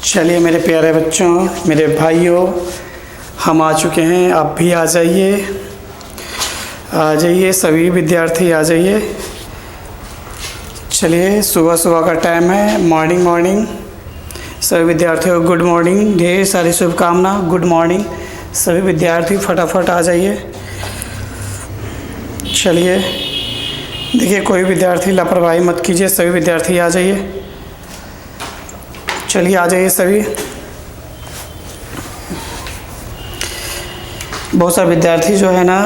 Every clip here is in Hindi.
चलिए मेरे प्यारे बच्चों, मेरे भाइयों, हम आ चुके हैं। आप भी आ जाइए, आ जाइए, सभी विद्यार्थी आ जाइए। चलिए, सुबह सुबह का टाइम है, मॉर्निंग। सभी विद्यार्थियों को गुड मॉर्निंग, ढेर सारी शुभकामना। गुड मॉर्निंग सभी विद्यार्थी, फटाफट आ जाइए। चलिए, देखिए कोई विद्यार्थी लापरवाही मत कीजिए, सभी विद्यार्थी आ जाइए। चलिए आ जाइए सभी। बहुत सारे विद्यार्थी जो है ना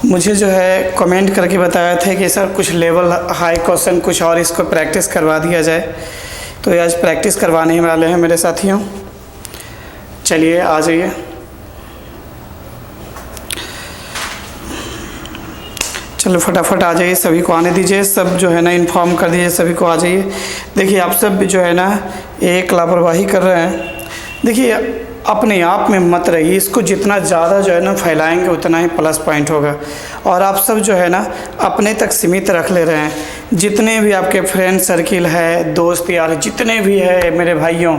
मुझे जो है कमेंट करके बताए थे कि सर कुछ लेवल हाई क्वेश्चन कुछ और इसको प्रैक्टिस करवा दिया जाए, तो ये आज प्रैक्टिस करवाने ही वाले हैं मेरे साथियों। चलिए आ जाइए। चलो फटाफट आ जाइए, सभी को आने दीजिए। सब जो है ना इन्फॉर्म कर दीजिए, सभी को आ जाइए। देखिए आप सब भी जो है ना एक लापरवाही कर रहे हैं। देखिए अपने आप में मत रहिए, इसको जितना ज़्यादा जो है ना फैलाएंगे उतना ही प्लस पॉइंट होगा। और आप सब जो है ना अपने तक सीमित रख ले रहे हैं। जितने भी आपके फ्रेंड सर्किल है, दोस्त यार जितने भी है मेरे भाइयों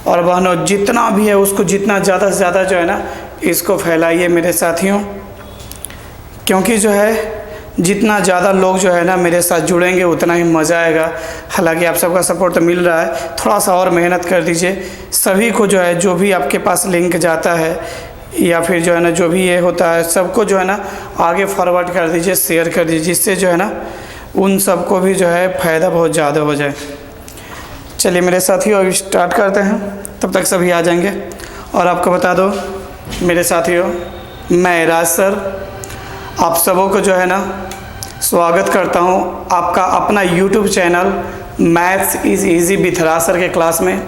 और बहनों, जितना भी है उसको जितना ज़्यादा से ज़्यादा जो है ना इसको फैलाइए मेरे साथियों। क्योंकि जो है जितना ज़्यादा लोग जो है ना मेरे साथ जुड़ेंगे उतना ही मज़ा आएगा। हालांकि आप सबका सपोर्ट तो मिल रहा है, थोड़ा सा और मेहनत कर दीजिए। सभी को जो है जो भी आपके पास लिंक जाता है या फिर जो है ना जो भी ये होता है सबको जो है ना आगे फॉरवर्ड कर दीजिए, शेयर कर दीजिए, जिससे जो है ना उन सबको भी जो है फ़ायदा बहुत ज़्यादा हो जाए। चलिए मेरे साथियों अभी स्टार्ट करते हैं, तब तक सभी आ जाएंगे। और आपको बता दो मेरे साथियों, मैं राज सर आप सबों को जो है ना स्वागत करता हूं आपका अपना YouTube channel maths is easy with Raj sir के क्लास में।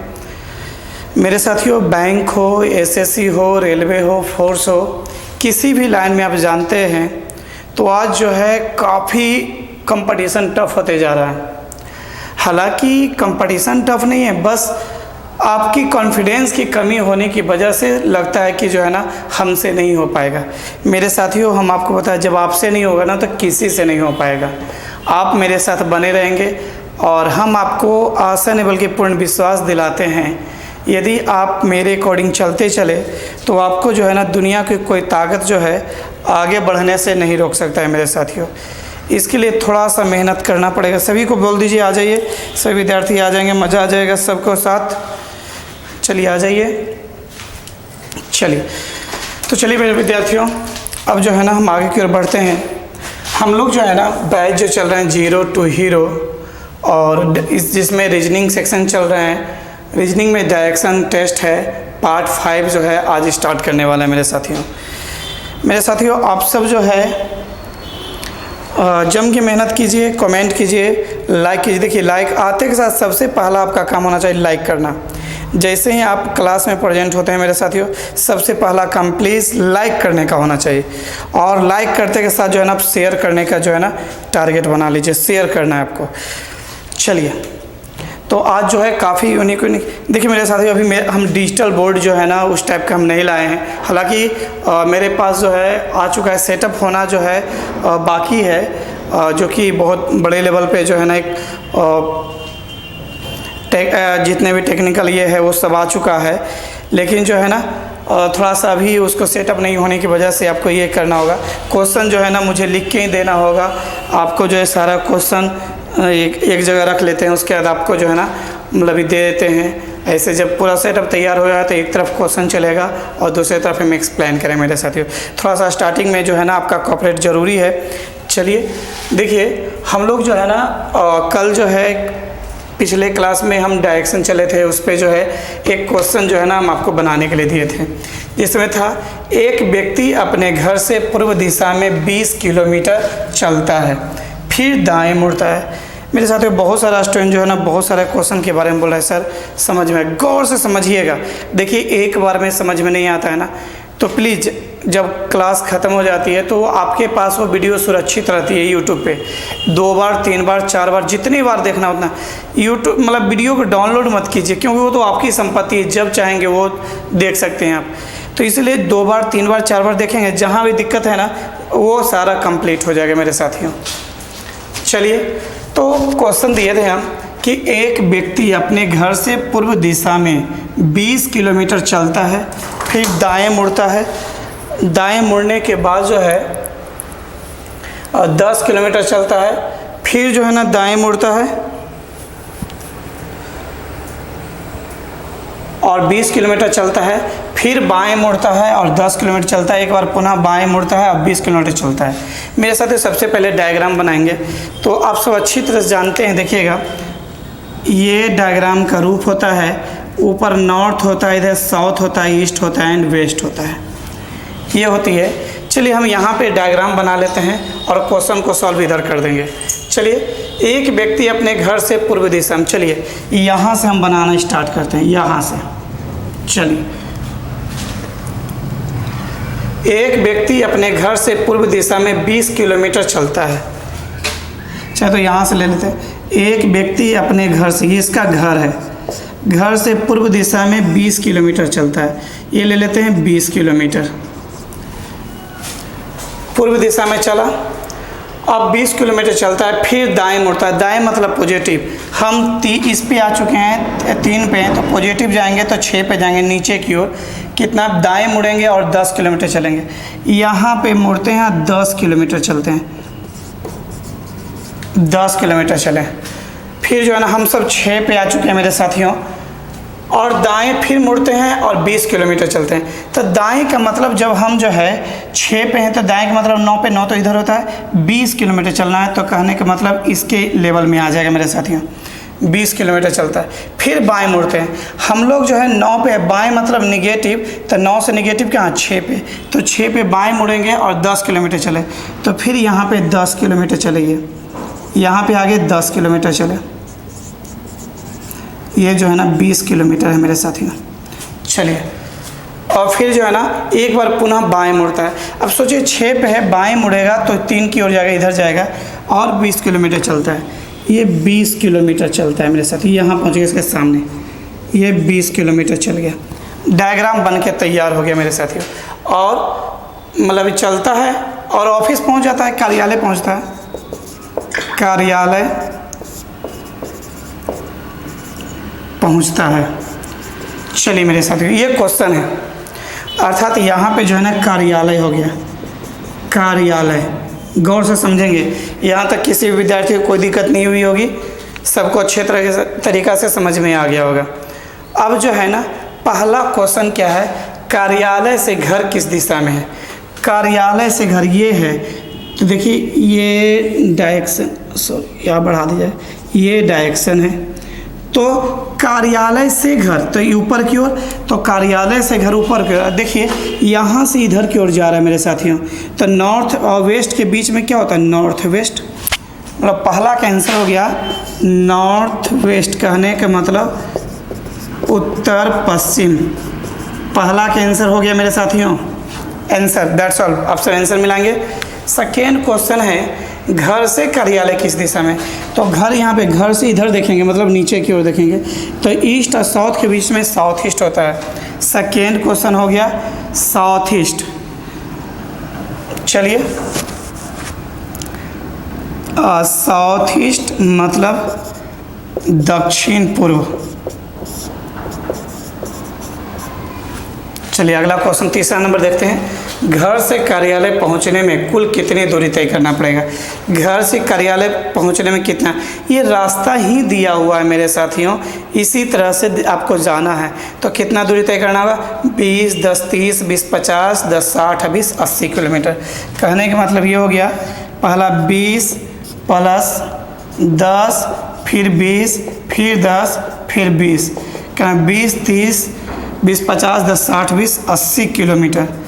मेरे साथियों बैंक हो, एसएससी हो, रेलवे हो, फोर्स हो, किसी भी लाइन में आप जानते हैं तो आज जो है काफ़ी कंपटीशन टफ होते जा रहा है। हालांकि कंपटीशन टफ नहीं है, बस आपकी कॉन्फिडेंस की कमी होने की वजह से लगता है कि जो है ना हमसे नहीं हो पाएगा। मेरे साथियों हम आपको बताएं, जब आपसे नहीं होगा ना तो किसी से नहीं हो पाएगा। आप मेरे साथ बने रहेंगे और हम आपको आशा नहीं बल्कि पूर्ण विश्वास दिलाते हैं, यदि आप मेरे अकॉर्डिंग चलते चले तो आपको जो है ना दुनिया की कोई ताकत जो है आगे बढ़ने से नहीं रोक सकता है मेरे साथियों। इसके लिए थोड़ा सा मेहनत करना पड़ेगा। सभी को बोल दीजिए आ जाइए, सभी विद्यार्थी आ जाएंगे, मज़ा आ जाएगा सबको साथ। चलिए आ जाइए। चलिए तो चलिए मेरे विद्यार्थियों, अब जो है ना हम आगे की ओर बढ़ते हैं। हम लोग जो है ना बैच जो चल रहे हैं 0 to हीरो, और इस जिसमें रीजनिंग सेक्शन चल रहे हैं। रीजनिंग में डायरेक्शन टेस्ट है, पार्ट 5 जो है आज स्टार्ट करने वाला है मेरे साथियों। मेरे साथियों आप सब जो है जम के मेहनत कीजिए, कमेंट कीजिए, लाइक कीजिए। देखिए लाइक आते के साथ सबसे पहला आपका काम होना चाहिए लाइक करना। जैसे ही आप क्लास में प्रेजेंट होते हैं मेरे साथियों, सबसे पहला काम प्लीज़ लाइक करने का होना चाहिए। और लाइक करते के साथ जो है ना आप शेयर करने का जो है ना टारगेट बना लीजिए, शेयर करना है आपको। चलिए तो आज जो है काफ़ी यूनिक देखिए मेरे साथियों, अभी हम डिजिटल बोर्ड जो है ना उस टाइप का हम नहीं लाए हैं। हालांकि मेरे पास जो है आ चुका है, सेटअप होना जो है बाकी है, जो कि बहुत बड़े लेवल पे जो है ना एक जितने भी टेक्निकल ये है वो सब आ चुका है। लेकिन जो है ना थोड़ा सा अभी उसको सेटअप नहीं होने की वजह से आपको ये करना होगा। क्वेश्चन जो है ना मुझे लिख के ही देना होगा आपको। जो है सारा क्वेश्चन एक जगह रख लेते हैं, उसके बाद आपको जो है ना मतलब दे देते हैं। ऐसे जब पूरा सेटअप तैयार हो जाए तो एक तरफ क्वेश्चन चलेगा और दूसरी तरफ हम एक्सप्लेन करें मेरे साथियों। थोड़ा सा स्टार्टिंग में जो है ना आपका कोऑपरेट ज़रूरी है। चलिए देखिए हम लोग जो है ना कल जो है पिछले क्लास में हम डायरेक्शन चले थे, उस पर जो है एक क्वेश्चन जो है ना हम आपको बनाने के लिए दिए थे, जिसमें था एक व्यक्ति अपने घर से पूर्व दिशा में 20 किलोमीटर चलता है, फिर दाएं मुड़ता है। मेरे साथ बहुत सारा स्टूडेंट जो है ना बहुत सारे क्वेश्चन के बारे में बोल रहा है सर समझ में, गौर से समझिएगा। देखिए एक बार में समझ में नहीं आता है ना, तो प्लीज़ जब क्लास ख़त्म हो जाती है तो आपके पास वो वीडियो सुरक्षित रहती है यूट्यूब पे। 2 बार 3 बार 4 बार जितनी बार देखना उतना यूट्यूब मतलब वीडियो को डाउनलोड मत कीजिए, क्योंकि वो तो आपकी संपत्ति है, जब चाहेंगे वो देख सकते हैं आप। तो इसलिए 2 बार 3 बार 4 बार देखेंगे, जहाँ भी दिक्कत है ना वो सारा कंप्लीट हो जाएगा मेरे साथियों। चलिए तो क्वेश्चन दिए थे हम कि एक व्यक्ति अपने घर से पूर्व दिशा में 20 किलोमीटर चलता है, फिर दाएं मुड़ता है, दाएं मुड़ने के बाद जो है 10 किलोमीटर चलता है, फिर जो है ना दाएं मुड़ता है और 20 किलोमीटर चलता है, फिर बाएं मुड़ता है और 10 किलोमीटर चलता है, एक बार पुनः बाएं मुड़ता है और 20 किलोमीटर चलता है। मेरे साथ सबसे पहले डायग्राम बनाएंगे। तो आप सब अच्छी तरह से जानते हैं, देखिएगा ये डायग्राम का रूप होता है, ऊपर नॉर्थ होता है, इधर साउथ होता है, ईस्ट होता है एंड वेस्ट होता है, ये होती है। चलिए हम यहाँ पे डायग्राम बना लेते हैं और क्वेश्चन को सॉल्व इधर कर देंगे। चलिए, एक व्यक्ति अपने घर से पूर्व दिशा में, चलिए यहाँ से हम बनाना स्टार्ट करते हैं, यहाँ से। चलिए, एक व्यक्ति अपने घर से पूर्व दिशा में 20 किलोमीटर चलता है। चलो तो यहाँ से ले लेते हैं। एक व्यक्ति अपने घर से, ये इसका घर है, घर से पूर्व दिशा में 20 किलोमीटर चलता है, ये ले लेते हैं 20 किलोमीटर पूर्व दिशा में चला। अब 20 किलोमीटर चलता है, फिर दाएं मुड़ता है, दाएं मतलब पॉजिटिव। हम इस पे आ चुके हैं 3 पे हैं, तो पॉजिटिव जाएंगे तो 6 पे जाएंगे नीचे की ओर। कितना दाएं मुड़ेंगे और 10 किलोमीटर चलेंगे। यहाँ पे मुड़ते हैं 10 किलोमीटर चलते हैं, 10 किलोमीटर चले, फिर जो है ना हम सब 6 पे आ चुके हैं मेरे साथियों, और दाएं फिर मुड़ते हैं और 20 किलोमीटर चलते हैं। तो दाएं का मतलब जब हम जो है 6 पे हैं तो दाएं का मतलब 9 पे, 9 तो इधर होता है, 20 किलोमीटर चलना है। तो कहने का मतलब इसके लेवल में आ जाएगा मेरे साथियों, 20 किलोमीटर चलता है। फिर बाएं मुड़ते हैं, हम लोग जो है 9 पे, बाएं मतलब निगेटिव, तो 9 से निगेटिव कहाँ, 6 पे, तो 6 पे बाएं मुड़ेंगे और 10 किलोमीटर चले। तो फिर यहाँ पे 10 किलोमीटर चलेंगे, यहाँ पे आगे 10 किलोमीटर चले, ये जो है ना 20 किलोमीटर है मेरे साथियों। चलिए, और फिर जो है ना एक बार पुनः बाएं मुड़ता है। अब सोचिए 6 पे है, बाएं मुड़ेगा तो 3 की ओर जाएगा, इधर जाएगा और 20 किलोमीटर चलता है। ये 20 किलोमीटर चलता है मेरे साथ, यहाँ पहुँच गया इसके सामने, ये 20 किलोमीटर चल गया। डायग्राम बन के तैयार हो गया मेरे साथियों। और मतलब चलता है और ऑफिस पहुँच जाता है, कार्यालय पहुँचता है, कार्यालय पहुंचता है। चलिए मेरे साथियों, ये क्वेश्चन है, अर्थात यहाँ पे जो है ना कार्यालय हो गया, कार्यालय। गौर से समझेंगे, यहाँ तक किसी विद्यार्थी को कोई दिक्कत नहीं हुई होगी, सबको अच्छे तरीक़ा से समझ में आ गया होगा। अब जो है ना पहला क्वेश्चन क्या है, कार्यालय से घर किस दिशा में है। कार्यालय से घर ये है, तो देखिए ये डायरेक्शन, सॉरी यहाँ बढ़ा दिया है, ये डायरेक्शन है। तो कार्यालय से घर तो ऊपर की ओर, तो कार्यालय से घर ऊपर की ओर। देखिए यहाँ से इधर की ओर जा रहा है मेरे साथियों, तो नॉर्थ और वेस्ट के बीच में क्या होता है, नॉर्थ वेस्ट। मतलब पहला का आंसर हो गया नॉर्थ वेस्ट, कहने का मतलब उत्तर पश्चिम। पहला का आंसर हो गया मेरे साथियों, आंसर, दैट्स ऑल। आप सब आंसर मिलाएंगे। सेकेंड क्वेश्चन है घर से कार्यालय किस दिशा में। तो घर यहाँ पे, घर से इधर देखेंगे मतलब नीचे की ओर देखेंगे, तो ईस्ट और साउथ के बीच में साउथ ईस्ट होता है। सेकेंड क्वेश्चन हो गया साउथ ईस्ट। चलिए, साउथ ईस्ट मतलब दक्षिण पूर्व। चलिए अगला क्वेश्चन, तीसरा नंबर देखते हैं। घर से कार्यालय पहुंचने में कुल कितनी दूरी तय करना पड़ेगा। घर से कार्यालय पहुंचने में कितना, ये रास्ता ही दिया हुआ है मेरे साथियों, इसी तरह से आपको जाना है। तो कितना दूरी तय करना होगा, 20, 10, 30, 20, 50, 10, 60, 20, 80 किलोमीटर। कहने का मतलब ये हो गया, पहला 20 प्लस 10, फिर 20, फिर 10, फिर 20, क्या 20, 30, 20, 50, 10, 60, 20, 80 किलोमीटर।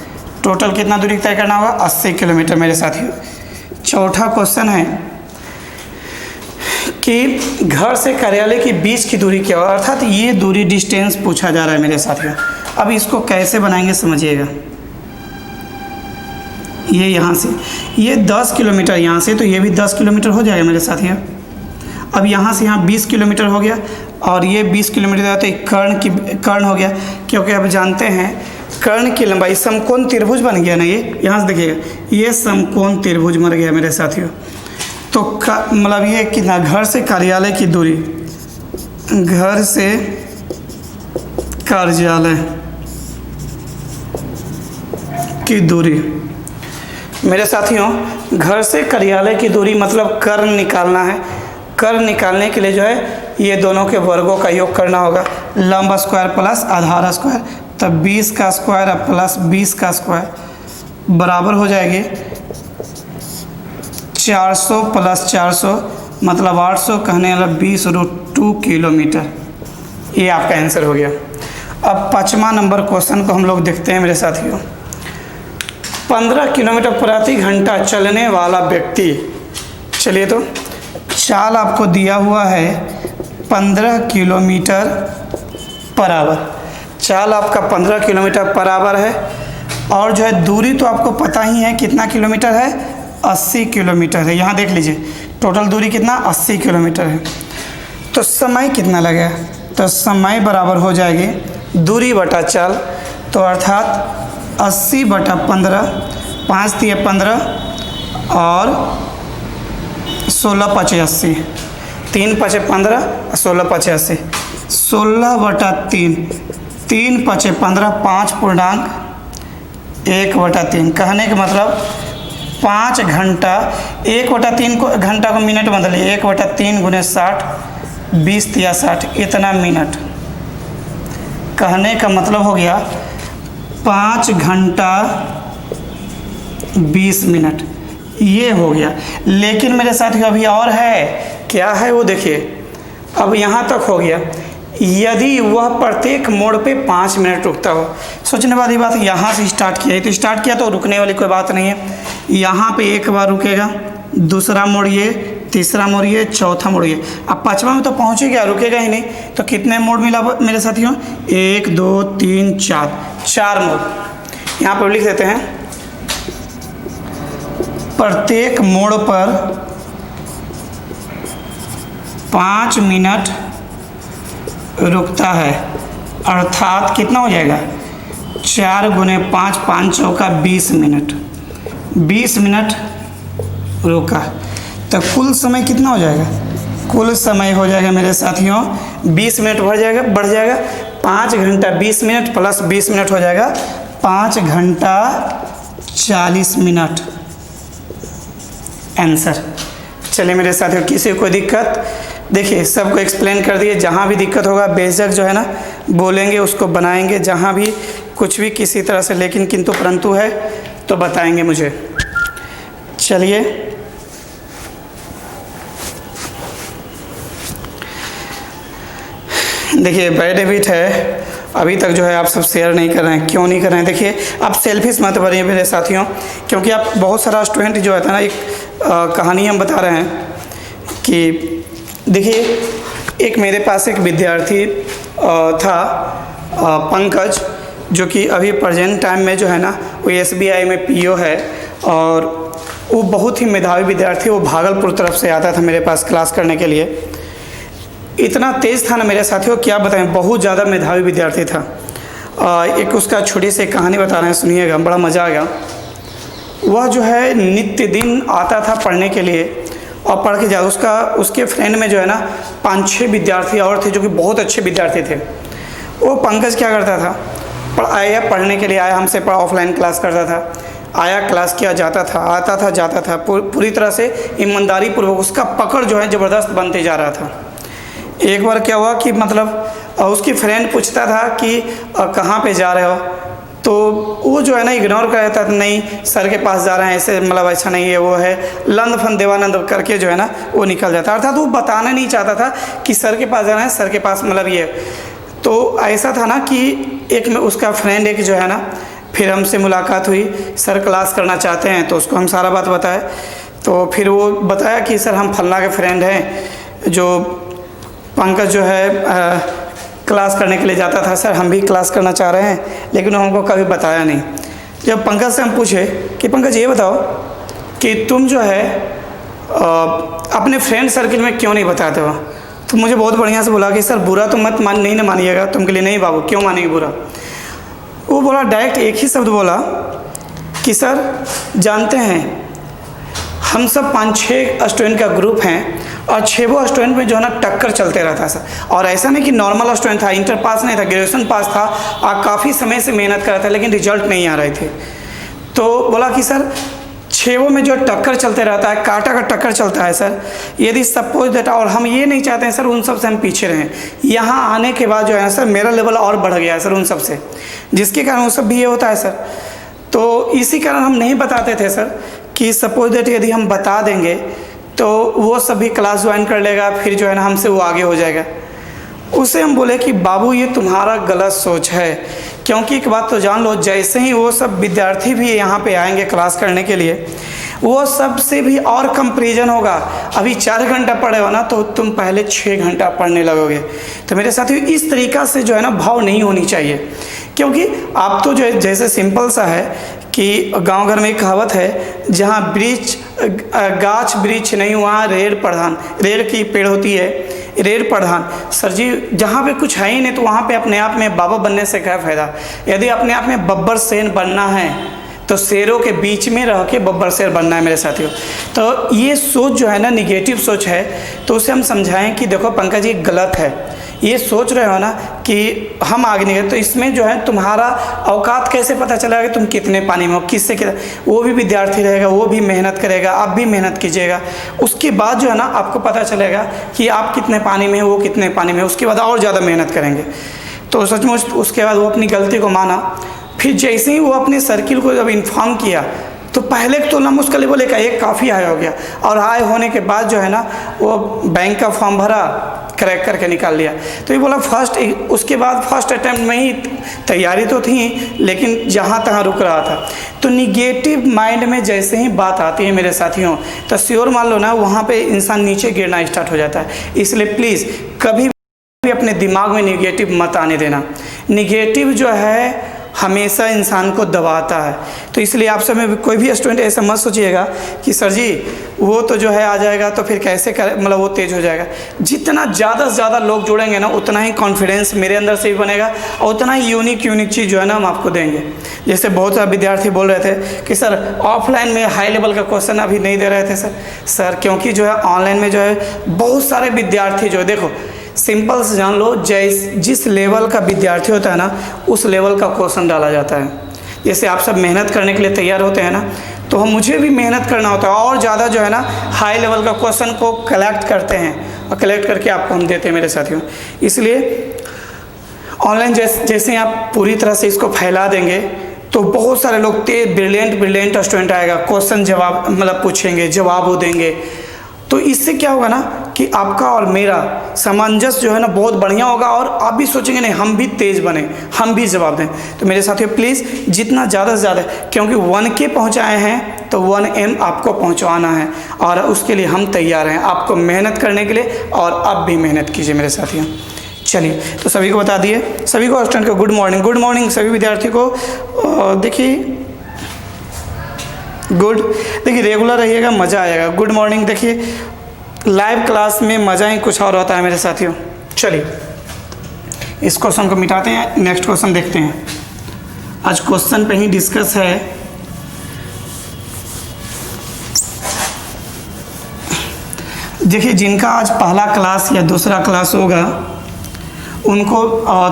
टोटल कितना दूरी तय करना होगा, 80 किलोमीटर मेरे साथियों। चौथा क्वेश्चन है कि घर से कार्यालय के बीच की दूरी क्या हो, अर्थात ये दूरी डिस्टेंस पूछा जा रहा है मेरे साथियों। अब इसको कैसे बनाएंगे समझिएगा। ये यहाँ से, ये 10 किलोमीटर यहाँ से, तो ये भी 10 किलोमीटर हो जाएगा मेरे साथियों। अब यहाँ से यहाँ 20 किलोमीटर हो गया, और ये 20 किलोमीटर तो एक कर्ण हो गया, क्योंकि अब जानते हैं कर्ण की लंबाई, समकोण त्रिभुज बन गया ना, ये यहाँ से देखिएगा, ये समकोण त्रिभुज बन गया मेरे साथियों। तो मतलब ये कितना, घर से कार्यालय की दूरी घर से कार्यालय की दूरी। मेरे साथियों, घर से कार्यालय की दूरी मतलब कर निकालना है। कर निकालने के लिए जो है ये दोनों के वर्गों का योग करना होगा। लंब स्क्वायर प्लस आधार स्क्वायर, तब 20 का स्क्वायर प्लस 20 का स्क्वायर बराबर हो जाएगी 400 प्लस 400 मतलब 800, कहने वाला 20√2 किलोमीटर। ये आपका आंसर हो गया। अब 5वां नंबर क्वेश्चन को हम लोग देखते हैं मेरे साथियों। 15 किलोमीटर प्रति घंटा चलने वाला व्यक्ति, चलिए तो चाल आपको दिया हुआ है 15 किलोमीटर पर आवर। चाल आपका 15 किलोमीटर पर आवर है और जो है दूरी तो आपको पता ही है कितना किलोमीटर है, 80 किलोमीटर है। यहाँ देख लीजिए टोटल दूरी कितना, 80 किलोमीटर है। तो समय कितना लगेगा, तो समय बराबर हो जाएगी दूरी बटा चाल, तो अर्थात 80 बटा 15, 5 दिए 15 और 16 पचे 80, 3 पचे 15, 16 पचे 80, 16 बटा 3, 3 पचे 15, 5 पूर्णांक 1 बटा 3। कहने का मतलब 5 घंटा, 1 बटा 3 को घंटा को मिनट बदलिए, 1 बटा 3 गुने 60, 20 या 60, इतना मिनट। कहने का मतलब हो गया 5 घंटा 20 मिनट, ये हो गया। लेकिन मेरे साथियों अभी और है, क्या है वो देखिए। अब यहाँ तक हो गया, यदि वह प्रत्येक मोड़ पे 5 मिनट रुकता हो। सोचने वाली बात, यहाँ से स्टार्ट किया है तो स्टार्ट किया तो रुकने वाली कोई बात नहीं है। यहाँ पे एक बार रुकेगा, दूसरा मोड़ ये, तीसरा मोड़ ये, चौथा मोड़ ये, अब 5वां में तो पहुँचेगा, रुकेगा ही नहीं। तो कितने मोड़ मिला मेरे साथियों, 1 2 3 4, 4 मोड़। यहाँ पर लिख देते हैं प्रत्येक मोड़ पर 5 मिनट रुकता है, अर्थात कितना हो जाएगा, 4 गुने 5, 5 चौका 20 मिनट। 20 मिनट रुका तो कुल समय कितना हो जाएगा, कुल समय हो जाएगा मेरे साथियों 20 मिनट बढ़ जाएगा 5 घंटा 20 मिनट प्लस 20 मिनट हो जाएगा 5 घंटा 40 मिनट आंसर। चलिए मेरे साथियों, किसी को दिक्कत, देखिए सबको एक्सप्लेन कर दिए। जहाँ भी दिक्कत होगा बेझिझक जो है ना बोलेंगे, उसको बनाएंगे। जहाँ भी कुछ भी किसी तरह से लेकिन किंतु परंतु है तो बताएंगे मुझे। चलिए देखिए, बैड हैबिट है अभी तक जो है आप सब शेयर नहीं कर रहे हैं। क्यों नहीं कर रहे हैं, देखिए आप सेल्फिश मत बनिए मेरे साथियों, क्योंकि आप बहुत सारा स्टूडेंट जो है ना, एक कहानी हम बता रहे हैं कि देखिए एक मेरे पास एक विद्यार्थी था पंकज, जो कि अभी प्रेजेंट टाइम में जो है ना वो SBI में PO है और वो बहुत ही मेधावी विद्यार्थी। वो भागलपुर तरफ से आता था मेरे पास क्लास करने के लिए। इतना तेज़ था ना मेरे साथियों, क्या बताएं, बहुत ज़्यादा मेधावी विद्यार्थी था। एक उसका छोटी सी कहानी बता रहे हैं, सुनिएगा, बड़ा मज़ा आएगा। वह जो है नित्य दिन आता था पढ़ने के लिए और पढ़ के जा, उसके फ्रेंड में जो है ना 5-6 विद्यार्थी और थे जो कि बहुत अच्छे विद्यार्थी थे। वो पंकज क्या करता था, पढ़ने के लिए आया, हमसे ऑफलाइन क्लास करता था, आया क्लास किया, जाता था, आता था, जाता था, पूरी तरह से ईमानदारी पूर्वक। उसका पकड़ जो है ज़बरदस्त बनते जा रहा था। एक बार क्या हुआ कि मतलब उसकी फ्रेंड पूछता था कि कहाँ पे जा रहे हो, तो वो जो है ना इग्नोर कर देता था, नहीं सर के पास जा रहे हैं, ऐसे मतलब ऐसा नहीं है, वो है लंद फन देवानंद करके जो है ना वो निकल जाता। अर्थात वो बताना नहीं चाहता था कि सर के पास जा रहे हैं, सर के पास मतलब ये। तो ऐसा था ना कि एक में उसका फ्रेंड एक जो है ना, फिर हमसे मुलाकात हुई, सर क्लास करना चाहते हैं, तो उसको हम सारा बात बताए। तो फिर वो बताया कि सर हम फलना के फ्रेंड हैं, जो पंकज जो है क्लास करने के लिए जाता था, सर हम भी क्लास करना चाह रहे हैं, लेकिन हमको कभी बताया नहीं। जब पंकज से हम पूछे कि पंकज ये बताओ कि तुम जो है अपने फ्रेंड सर्किल में क्यों नहीं बताते हो, तो मुझे बहुत बढ़िया से बोला कि सर बुरा तो मत नहीं ना मानिएगा, तुम के लिए नहीं बाबू, क्यों मानेंगे बुरा। वो बोला, डायरेक्ट एक ही शब्द बोला कि सर जानते हैं हम सब 5-6 स्टूडेंट का ग्रुप हैं और 6 स्टूडेंट में जो है ना टक्कर चलते रहता है सर। और ऐसा नहीं कि नॉर्मल स्टूडेंट था, इंटर पास नहीं था, ग्रेजुएशन पास था और काफ़ी समय से मेहनत कर रहा था लेकिन रिजल्ट नहीं आ रहे थे। तो बोला कि सर 6 में जो टक्कर चलते रहता है, कांटा का टक्कर चलता है सर, यदि सपोज दैट, और हम ये नहीं चाहते हैं सर उन सब से हम पीछे रहें। यहाँ आने के बाद जो है सर मेरा लेवल और बढ़ गया है सर उन सब से, जिसके कारण वो सब भी ये होता है सर। तो इसी कारण हम नहीं बताते थे सर कि सपोज दैट यदि हम बता देंगे तो वो सभी क्लास ज्वाइन कर लेगा, फिर जो है ना हमसे वो आगे हो जाएगा। उसे हम बोले कि बाबू ये तुम्हारा गलत सोच है, क्योंकि एक बात तो जान लो, जैसे ही वो सब विद्यार्थी भी यहाँ पे आएंगे क्लास करने के लिए, वो सबसे भी और कंपैरिजन होगा। अभी 4 घंटा पढ़े हो ना तो तुम पहले 6 घंटा पढ़ने लगोगे। तो मेरे साथियों इस तरीक़ा से जो है ना भाव नहीं होनी चाहिए, क्योंकि आप तो जो है जैसे सिंपल सा है कि गांव घर में एक कहावत है, जहाँ गाछ वृक्ष नहीं वहाँ रेड़ प्रधान, रेड़ की पेड़ होती है रेड़ प्रधान। सर जी जहाँ पे कुछ है ही नहीं तो वहाँ पे अपने आप में बाबा बनने से क्या फ़ायदा। यदि अपने आप में बब्बर शेर बनना है तो शेरों के बीच में रह के बब्बर शेर बनना है मेरे साथियों। तो ये सोच जो है ना निगेटिव सोच है, तो उसे हम समझाएं कि देखो पंकज ये गलत है, ये सोच रहे हो ना कि हम आगे नहीं गए, तो इसमें जो है तुम्हारा औकात कैसे पता चलेगा कि तुम कितने पानी में हो, किससे कितना। वो भी विद्यार्थी रहेगा, वो भी मेहनत करेगा, आप भी मेहनत कीजिएगा, उसके बाद जो है ना आपको पता चलेगा कि आप कितने पानी में हो, वो कितने पानी में हो, उसके बाद और ज़्यादा मेहनत करेंगे। तो सचमुच उसके बाद वो अपनी गलती को माना। फिर जैसे ही वो अपने सर्किल को जब इन्फॉर्म किया तो पहले की तुलना में उसका लेवल एक काफ़ी हाई हो गया, और हाई होने के बाद जो है ना वो बैंक का फॉर्म भरा, क्रैक करके निकाल लिया। तो ये बोला उसके बाद फर्स्ट अटैम्प्ट में ही तैयारी तो थी लेकिन जहाँ तहाँ रुक रहा था। तो निगेटिव माइंड में जैसे ही बात आती है मेरे साथियों तो श्योर मान लो ना वहाँ पे इंसान नीचे गिरना स्टार्ट हो जाता है। इसलिए प्लीज़ कभी भी अपने दिमाग में निगेटिव मत आने देना। निगेटिव जो है हमेशा इंसान को दबाता है। तो इसलिए आप सब में कोई भी स्टूडेंट ऐसा मत सोचिएगा कि सर जी वो तो जो है आ जाएगा तो फिर कैसे कर, मतलब वो तेज़ हो जाएगा। जितना ज़्यादा से ज़्यादा लोग जुड़ेंगे ना उतना ही कॉन्फिडेंस मेरे अंदर से भी बनेगा और उतना ही यूनिक चीज़ जो है ना हम आपको देंगे। जैसे बहुत सारे विद्यार्थी बोल रहे थे कि सर ऑफलाइन में हाई लेवल का क्वेश्चन अभी नहीं दे रहे थे सर क्योंकि जो है ऑनलाइन में जो है बहुत सारे विद्यार्थी जो है, देखो सिंपल से जान लो, जिस लेवल का विद्यार्थी होता है ना उस लेवल का क्वेश्चन डाला जाता है। जैसे आप सब मेहनत करने के लिए तैयार होते हैं ना, तो हम मुझे भी मेहनत करना होता है और ज़्यादा जो है ना हाई लेवल का क्वेश्चन को कलेक्ट करते हैं और कलेक्ट करके आपको हम देते हैं मेरे साथियों। इसलिए ऑनलाइन जैसे आप पूरी तरह से इसको फैला देंगे तो बहुत सारे लोग ब्रिलियंट स्टूडेंट आएगा, क्वेश्चन जवाब मतलब पूछेंगे, जवाब वो देंगे। तो इससे क्या होगा ना कि आपका और मेरा सामंजस्य जो है ना बहुत बढ़िया होगा और आप भी सोचेंगे नहीं हम भी तेज़ बने, हम भी जवाब दें। तो मेरे साथियों प्लीज़ जितना ज़्यादा से ज़्यादा, क्योंकि 1K पहुँचाए हैं तो 1M आपको पहुँचवाना है और उसके लिए हम तैयार हैं आपको मेहनत करने के लिए, और आप भी मेहनत कीजिए मेरे साथियों। चलिए तो सभी को बता दिए, सभी को स्टूडेंट को गुड मॉर्निंग सभी विद्यार्थी को। देखिए देखिए रेगुलर रहिएगा, मज़ा आएगा। Good morning. देखिए लाइव क्लास में मज़ा ही कुछ और होता है मेरे साथियों। चलिए इस क्वेश्चन को मिटाते हैं, नेक्स्ट क्वेश्चन देखते हैं। आज क्वेश्चन पे ही डिस्कस है। देखिए जिनका आज पहला क्लास या दूसरा क्लास होगा उनको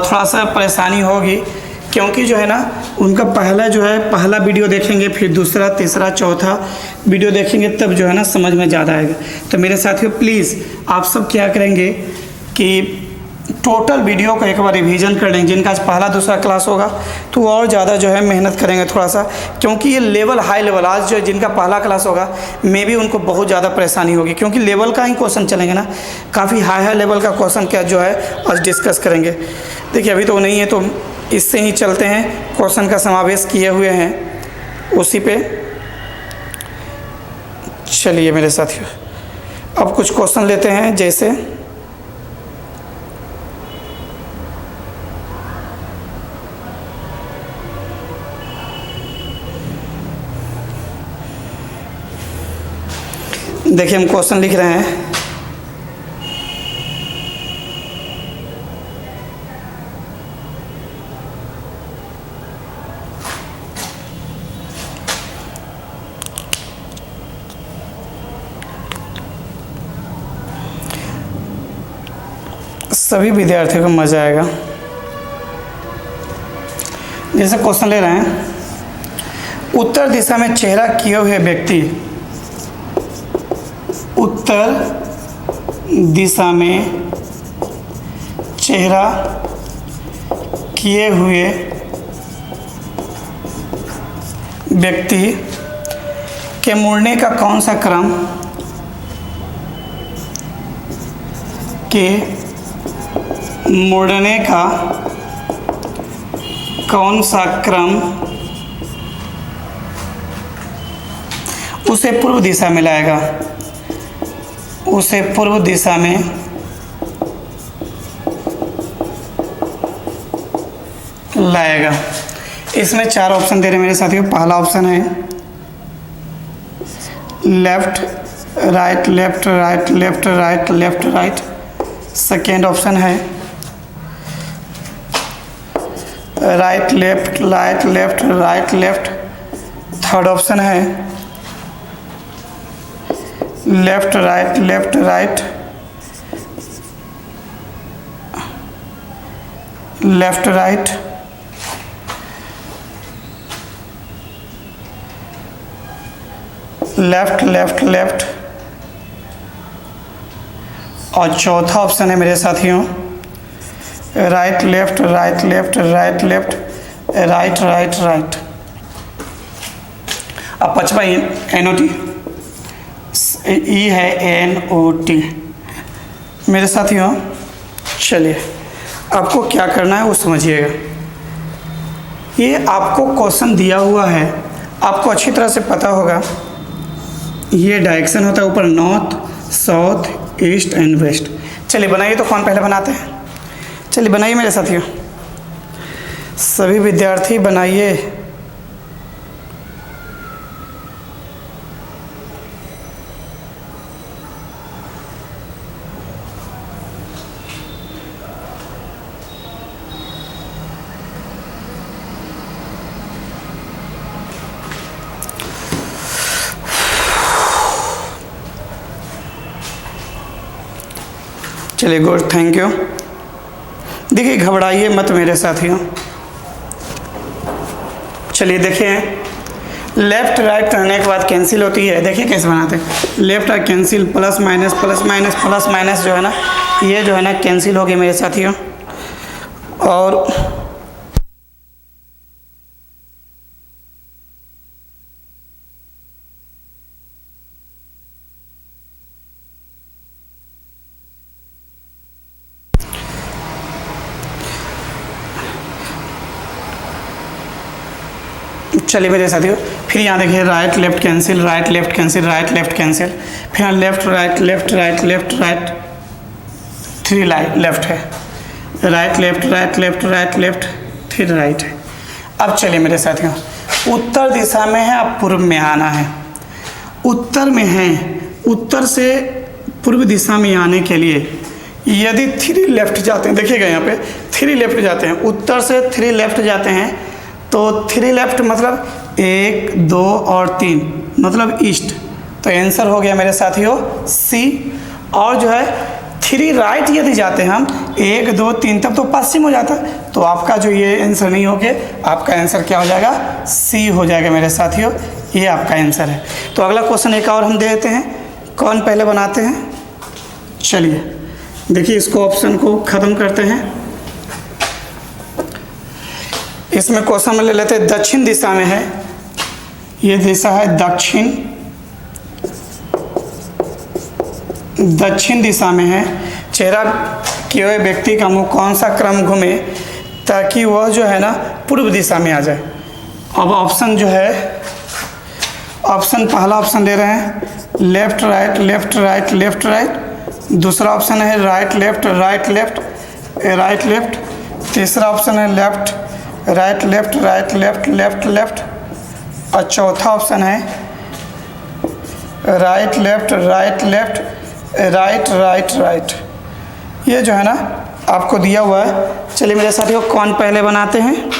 थोड़ा सा परेशानी होगी, क्योंकि जो है ना उनका पहला वीडियो देखेंगे, फिर दूसरा तीसरा चौथा वीडियो देखेंगे, तब जो है ना समझ में ज़्यादा आएगा। तो मेरे साथियों प्लीज़ आप सब क्या करेंगे कि टोटल वीडियो को एक बार रिवीजन कर लेंगे। जिनका आज पहला दूसरा क्लास होगा तो और ज़्यादा जो है मेहनत करेंगे थोड़ा सा, क्योंकि ये लेवल हाई लेवल आज जो जिनका पहला क्लास होगा मे भी उनको बहुत ज़्यादा परेशानी होगी, क्योंकि लेवल का ही क्वेश्चन चलेंगे ना, काफ़ी हाई लेवल का क्वेश्चन क्या जो है आज डिस्कस करेंगे। देखिए अभी तो नहीं है तो इससे ही चलते हैं, क्वेश्चन का समावेश किए हुए हैं उसी पे। चलिए मेरे साथियों अब कुछ क्वेश्चन लेते हैं। जैसे देखिए हम क्वेश्चन लिख रहे हैं। सभी विद्यार्थियों को मज़ा आएगा। जैसे क्वेश्चन ले रहे हैं, उत्तर दिशा में चेहरा किए हुए व्यक्ति, उत्तर दिशा में चेहरा किए हुए व्यक्ति के मुड़ने का कौन सा क्रम, के मुड़ने का कौन सा क्रम उसे पूर्व दिशा में लाएगा, उसे पूर्व दिशा में लाएगा। इसमें 4 ऑप्शन दे रहे हैं मेरे साथियों। पहला ऑप्शन है left right left right left right left right. Second option है right left right left right left. Third option है left right left right left right. Left left left. और चौथा ऑप्शन है मेरे साथियों right left right left right left right right right. अब 5वां NOT, ई है NOT। मेरे साथियों चलिए आपको क्या करना है वो समझिएगा। ये आपको क्वेश्चन दिया हुआ है, आपको अच्छी तरह से पता होगा। ये डायरेक्शन होता है ऊपर, north south east and west. चलिए बनाइए, तो कौन पहले बनाते हैं? चलिए बनाइए मेरे साथियों, सभी विद्यार्थी बनाइए। चलिए गुड, थैंक यू। देखिए घबराइए मत मेरे साथियों। चलिए देखिए, लेफ्ट राइट करने के बाद कैंसिल होती है। देखिए कैसे बनाते हैं, left right cancel, plus minus plus minus plus minus जो है ना, ये जो है ना कैंसिल हो गए मेरे साथियों। और चलिए मेरे साथियों, फिर यहाँ देखिए right left cancel, right left cancel, right left cancel, फिर यहाँ left right left right left right, 3 left है, right left right left right left, 3 right है। अब चलिए मेरे साथियों, उत्तर दिशा में है, अब पूर्व में आना है। उत्तर में है, उत्तर से पूर्व दिशा में आने के लिए यदि 3 लेफ्ट जाते हैं, देखिएगा यहाँ पे 3 लेफ्ट जाते हैं, उत्तर से 3 लेफ्ट जाते हैं, तो 3 लेफ्ट मतलब 1 2 और 3 मतलब ईस्ट। तो आंसर हो गया मेरे साथियों C। और जो है 3 राइट यदि जाते हैं हम, 1 2 3, तब तो पश्चिम हो जाता है। तो आपका जो ये आंसर नहीं हो गया, आपका आंसर क्या हो जाएगा? C हो जाएगा मेरे साथियों, ये आपका आंसर है। तो अगला क्वेश्चन एक और हम दे देते हैं, कौन पहले बनाते हैं? चलिए देखिए, इसको ऑप्शन को ख़त्म करते हैं। इसमें क्वेश्चन में ले लेते हैं, दक्षिण दिशा में है, ये दिशा है दक्षिण, दक्षिण दिशा में है। चेहरा किए हुए व्यक्ति का मुंह कौन सा क्रम घूमे ताकि वह जो है ना पूर्व दिशा में आ जाए। अब ऑप्शन जो है, ऑप्शन पहला ऑप्शन दे रहे हैं left right left right left right. दूसरा ऑप्शन है right left right left right left. तीसरा ऑप्शन है left right left right left left left. और चौथा ऑप्शन है right left right left right right right. ये जो है ना आपको दिया हुआ है। चलिए मेरे साथियों, कौन पहले बनाते हैं?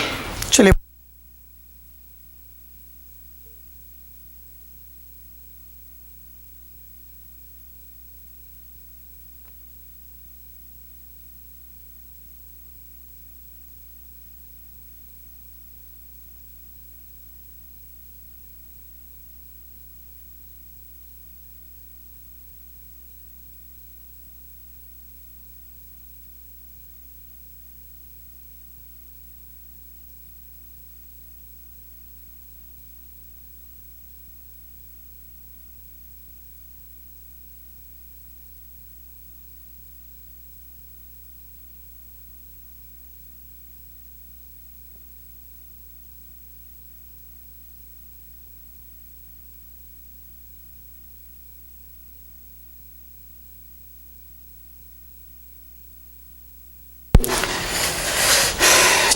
चलिए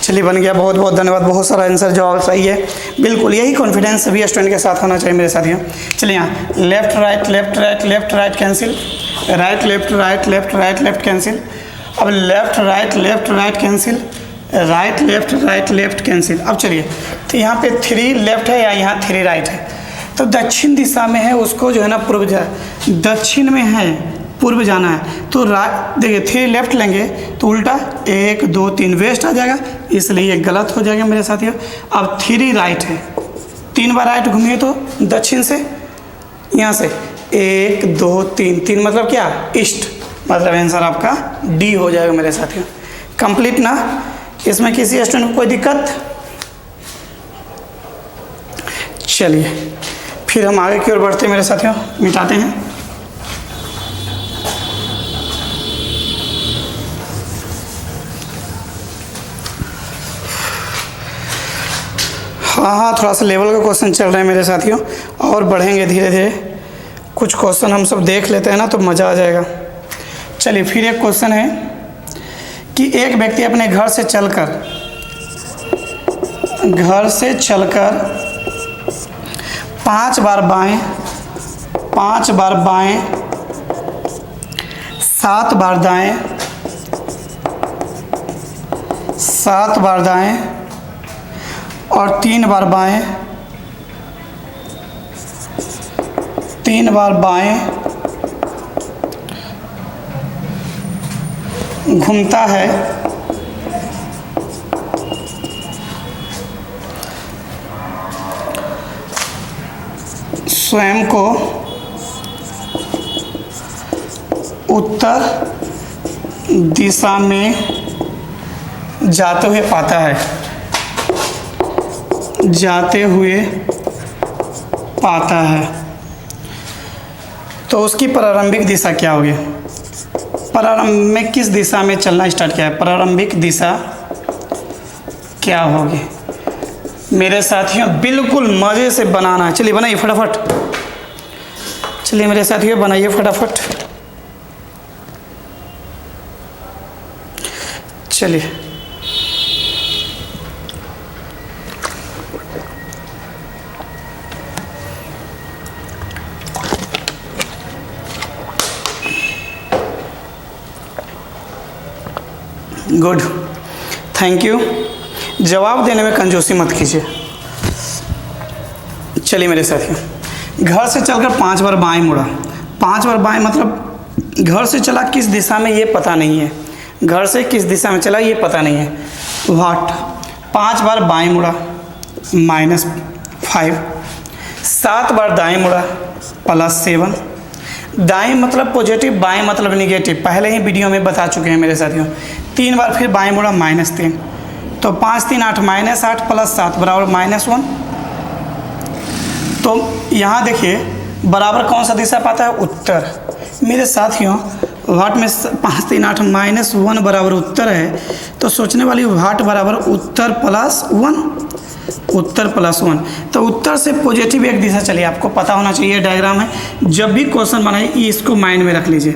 चलिए बन गया, बहुत बहुत धन्यवाद। बहुत सारा आंसर जवाब सही है, बिल्कुल यही कॉन्फिडेंस सभी स्टूडेंट के साथ होना चाहिए मेरे साथियों। चलिए यहाँ left right left right left right cancel, right left right left right left cancel. अब left right cancel, right left cancel. अब चलिए, तो यहाँ पे 3 लेफ्ट है या यहाँ 3 राइट है, तो दक्षिण दिशा में है, उसको जो है ना पूर्व दक्षिण में है, पूर्व जाना है। तो देखिए 3 लेफ्ट लेंगे तो उल्टा 1 2 3 वेस्ट आ जाएगा, इसलिए ये गलत हो जाएगा मेरे साथियों। अब 3 राइट है, 3 बार राइट घूमिए तो दक्षिण से, यहाँ से 1 2 3 मतलब क्या, ईस्ट, मतलब आंसर आपका डी हो जाएगा मेरे साथियों। कंप्लीट ना, इसमें किसी स्टूडेंट को कोई दिक्कत? चलिए फिर हम आगे की ओर बढ़ते हैं मेरे साथियों, मिटाते हैं। हाँ, थोड़ा सा लेवल का क्वेश्चन चल रहा है मेरे साथियों, और बढ़ेंगे धीरे धीरे। कुछ क्वेश्चन हम सब देख लेते हैं ना तो मज़ा आ जाएगा। चलिए फिर एक क्वेश्चन है कि एक व्यक्ति अपने घर से चलकर 5 बार बाएं, 5 बार बाएं, 7 बार दाएं, 7 बार दाएं और 3 बार बाएं, 3 बार बाएं घूमता है, स्वयं को उत्तर दिशा में जाते हुए पाता है, जाते हुए पाता है, तो उसकी प्रारंभिक दिशा क्या होगी? प्रारंभ में किस दिशा में चलना स्टार्ट किया है, प्रारंभिक दिशा क्या होगी मेरे साथियों? बिल्कुल मज़े से बनाना है। चलिए बनाइए फटाफट, चलिए मेरे साथियों बनाइए फटाफट। चलिए गुड, थैंक यू। जवाब देने में कंजूसी मत कीजिए। चलिए मेरे साथियों, घर से चलकर 5 बार बाएं मुड़ा, 5 बार बाएं मतलब घर से चला किस दिशा में ये पता नहीं है, घर से किस दिशा में चला ये पता नहीं है। व्हाट, 5 बार बाएं मुड़ा -5, 7 बार दाएं मुड़ा +7, दाएं मतलब पॉजिटिव, बाएं मतलब निगेटिव, पहले ही वीडियो में बता चुके हैं मेरे साथियों। 3 बार फिर बाएं मुड़ा -3, तो 5 3 8 -8 +7 बराबर -1। तो यहाँ देखिए बराबर कौन सा दिशा पाता है, उत्तर। मेरे साथियों वाट में 5 3 8 -1 बराबर उत्तर है, तो सोचने वाली वाट बराबर उत्तर +1, उत्तर +1। तो उत्तर से पॉजिटिव एक दिशा, चलिए आपको पता होना चाहिए डायग्राम है, जब भी क्वेश्चन बनाइए इसको माइंड में रख लीजिए।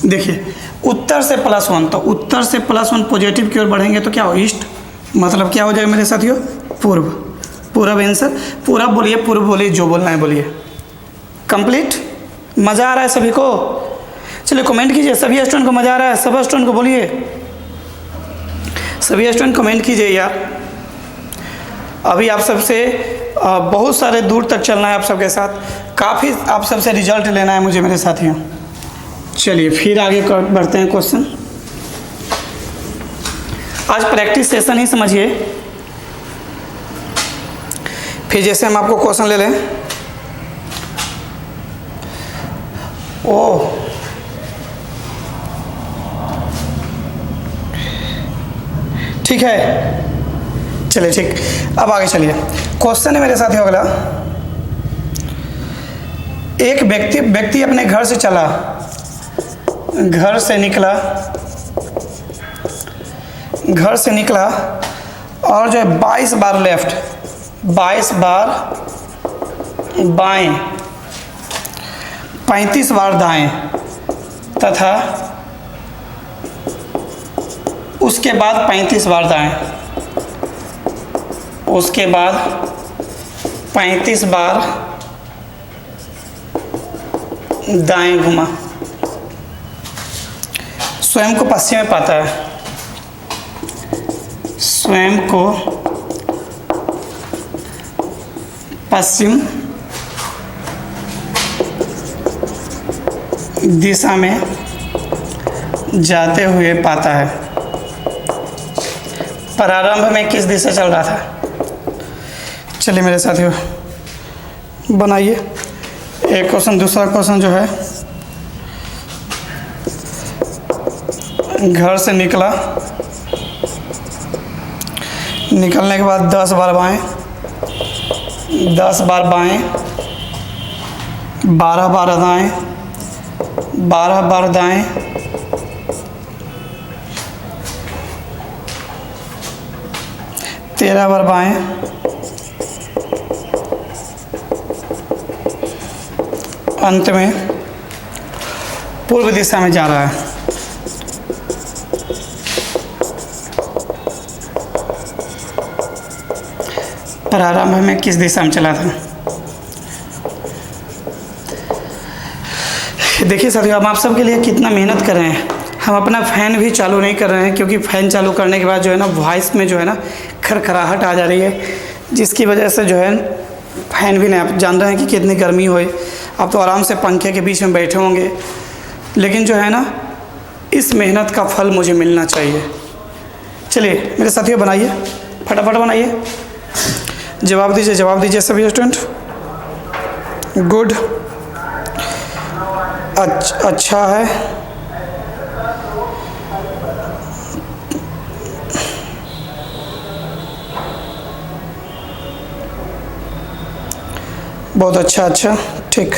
देखिए उत्तर से +1, तो उत्तर से +1 पॉजिटिव की ओर बढ़ेंगे तो क्या हो, ईस्ट, मतलब क्या हो जाएगा मेरे साथियों, पूर्व। पूर्व आंसर, पूरा बोलिए, पूर्व बोलिए, जो बोलना है बोलिए। कंप्लीट, मज़ा आ रहा है सभी को? चलिए कमेंट कीजिए, सभी स्टूडेंट को मज़ा आ रहा है? सब स्टूडेंट को बोलिए, सभी स्टूडेंट कमेंट कीजिए यार। अभी आप सबसे बहुत सारे दूर तक चलना है आप सबके साथ, काफ़ी आप सबसे रिजल्ट लेना है मुझे मेरे साथियों। चलिए फिर आगे बढ़ते हैं क्वेश्चन। आज प्रैक्टिस सेशन ही समझिए, फिर जैसे हम आपको क्वेश्चन ले लें। ओह ठीक है, चलिए ठीक, अब आगे चलिए। क्वेश्चन है मेरे साथ अगला, एक व्यक्ति अपने घर से चला, घर से निकला और जो है 22 बार लेफ्ट, 22 बार बाएं, 35 बार दाएं तथा उसके बाद 35 बार दाएं। उसके बाद 35 बार दाएं घुमा, स्वयं को पश्चिम में पाता है, स्वयं को पश्चिम दिशा में जाते हुए पाता है। प्रारंभ में किस दिशा चल रहा था? चलिए मेरे साथियों बनाइए एक क्वेश्चन। दूसरा क्वेश्चन जो है, घर से निकला, निकलने के बाद 10 बार बाएं, 10 बार बाएं, 12 बार दाएं, 12 बार दाएं, 13 बार बाएं, अंत में पूर्व दिशा में जा रहा है। प्रारंभ में किस दिशा में चला था? देखिए साथियों, अब आप सबके लिए कितना मेहनत कर रहे हैं। हम अपना फ़ैन भी चालू नहीं कर रहे हैं, क्योंकि फ़ैन चालू करने के बाद जो है ना वॉइस में जो है ना खरखराहट आ जा रही है, जिसकी वजह से जो है फ़ैन भी नहीं, आप जान रहे हैं कि कितनी गर्मी हुई। आप तो आराम से पंखे के बीच में बैठे होंगे, लेकिन जो है ना इस मेहनत का फल मुझे मिलना चाहिए। चलिए मेरे साथियों बनाइए, फटाफट बनाइए, जवाब दीजिए सभी स्टूडेंट। गुड, अच्छा है, बहुत अच्छा, ठीक।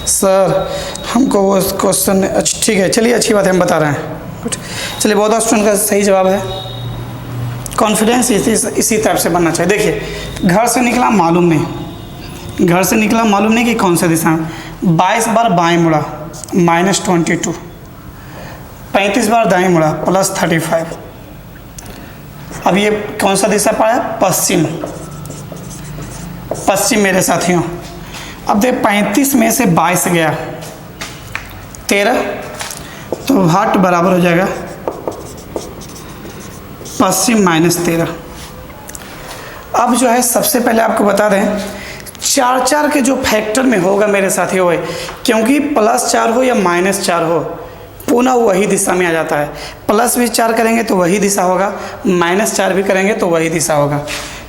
सर हमको वो क्वेश्चन, अच्छा ठीक है, चलिए अच्छी बात है, हम बता रहे हैं। चलिए बहुत स्टूडेंट का सही जवाब है। कॉन्फिडेंस इसी टाइप से बनना चाहिए। देखिए घर से निकला मालूम नहीं, घर से निकला मालूम नहीं कि कौन सा दिशा में, 22 बार बाएं मुड़ा -22, 35 बार दाएं मुड़ा +35। अब ये कौन सा दिशा पाया? पश्चिम, पश्चिम मेरे साथियों। अब देख 35 में से 22 गया 13, तो हाट बराबर हो जाएगा पश्चिम -13। अब जो है सबसे पहले आपको बता दें, 4 के जो फैक्टर में होगा मेरे साथियों वो, क्योंकि +4 हो या -4 हो पुनः वही दिशा में आ जाता है। प्लस भी 4 करेंगे तो वही दिशा होगा, -4 भी करेंगे तो वही दिशा होगा।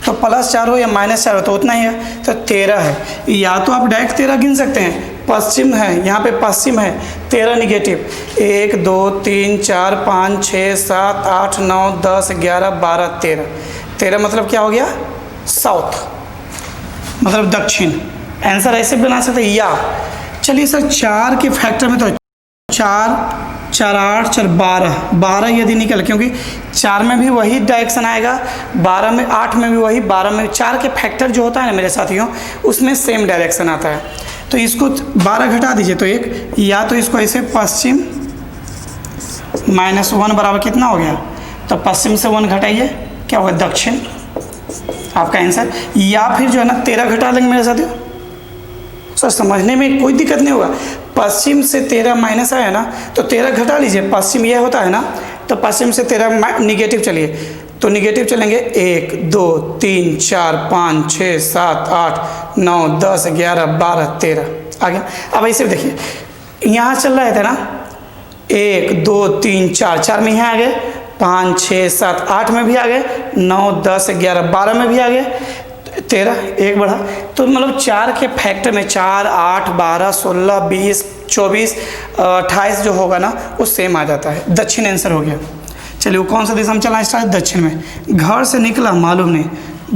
तो +4 हो या -4 हो तो उतना ही है, तो 13 है। या तो आप डायरेक्ट 13 गिन सकते हैं, पश्चिम है, यहाँ पे पश्चिम है, 13 निगेटिव, 1 2 3 4 5 6 7 8 9 10 11 12 13। 13 मतलब क्या हो गया? साउथ, मतलब दक्षिण। आंसर ऐसे बना सकते हैं। या चलिए सर 4 के फैक्टर में तो 4 4 8 4 12 यदि निकल, क्योंकि 4 में भी वही डायरेक्शन आएगा, 12 में 8 में भी वही, 12 में 4 के फैक्टर जो होता है ना मेरे साथियों, उसमें सेम डायरेक्शन आता है। तो इसको 12 घटा दीजिए तो 1, या तो इसको ऐसे पश्चिम -1 बराबर कितना हो गया? तो पश्चिम से 1 घटाइए, क्या होगा? दक्षिण, आपका आंसर। या फिर जो है ना 13 घटा देंगे मेरे साथियों, सर समझने में कोई दिक्कत नहीं होगा। पश्चिम से 13 माइनस आया ना, तो 13 घटा लीजिए, पश्चिम ये होता है ना, तो पश्चिम से 13 निगेटिव चलिए, तो निगेटिव चलेंगे 1 2 3 4 5 6 7 8 9 10 11 12 13 आ गया। अब ऐसे देखिए, यहाँ चल रहे थे ना 1 2 3 4 में यहाँ आ गए, 5 6 7 8 में भी आ गए, 9 10 11 12 में भी आ गए, 13 1 बढ़ा। तो मतलब 4 के फैक्टर में 4 8 12 16 20 24 28 जो होगा ना वो सेम आ जाता है। दक्षिण आंसर हो गया। चलिए वो कौन सा दिशा में चला स्टार्ट? दक्षिण में। घर से निकला मालूम नहीं,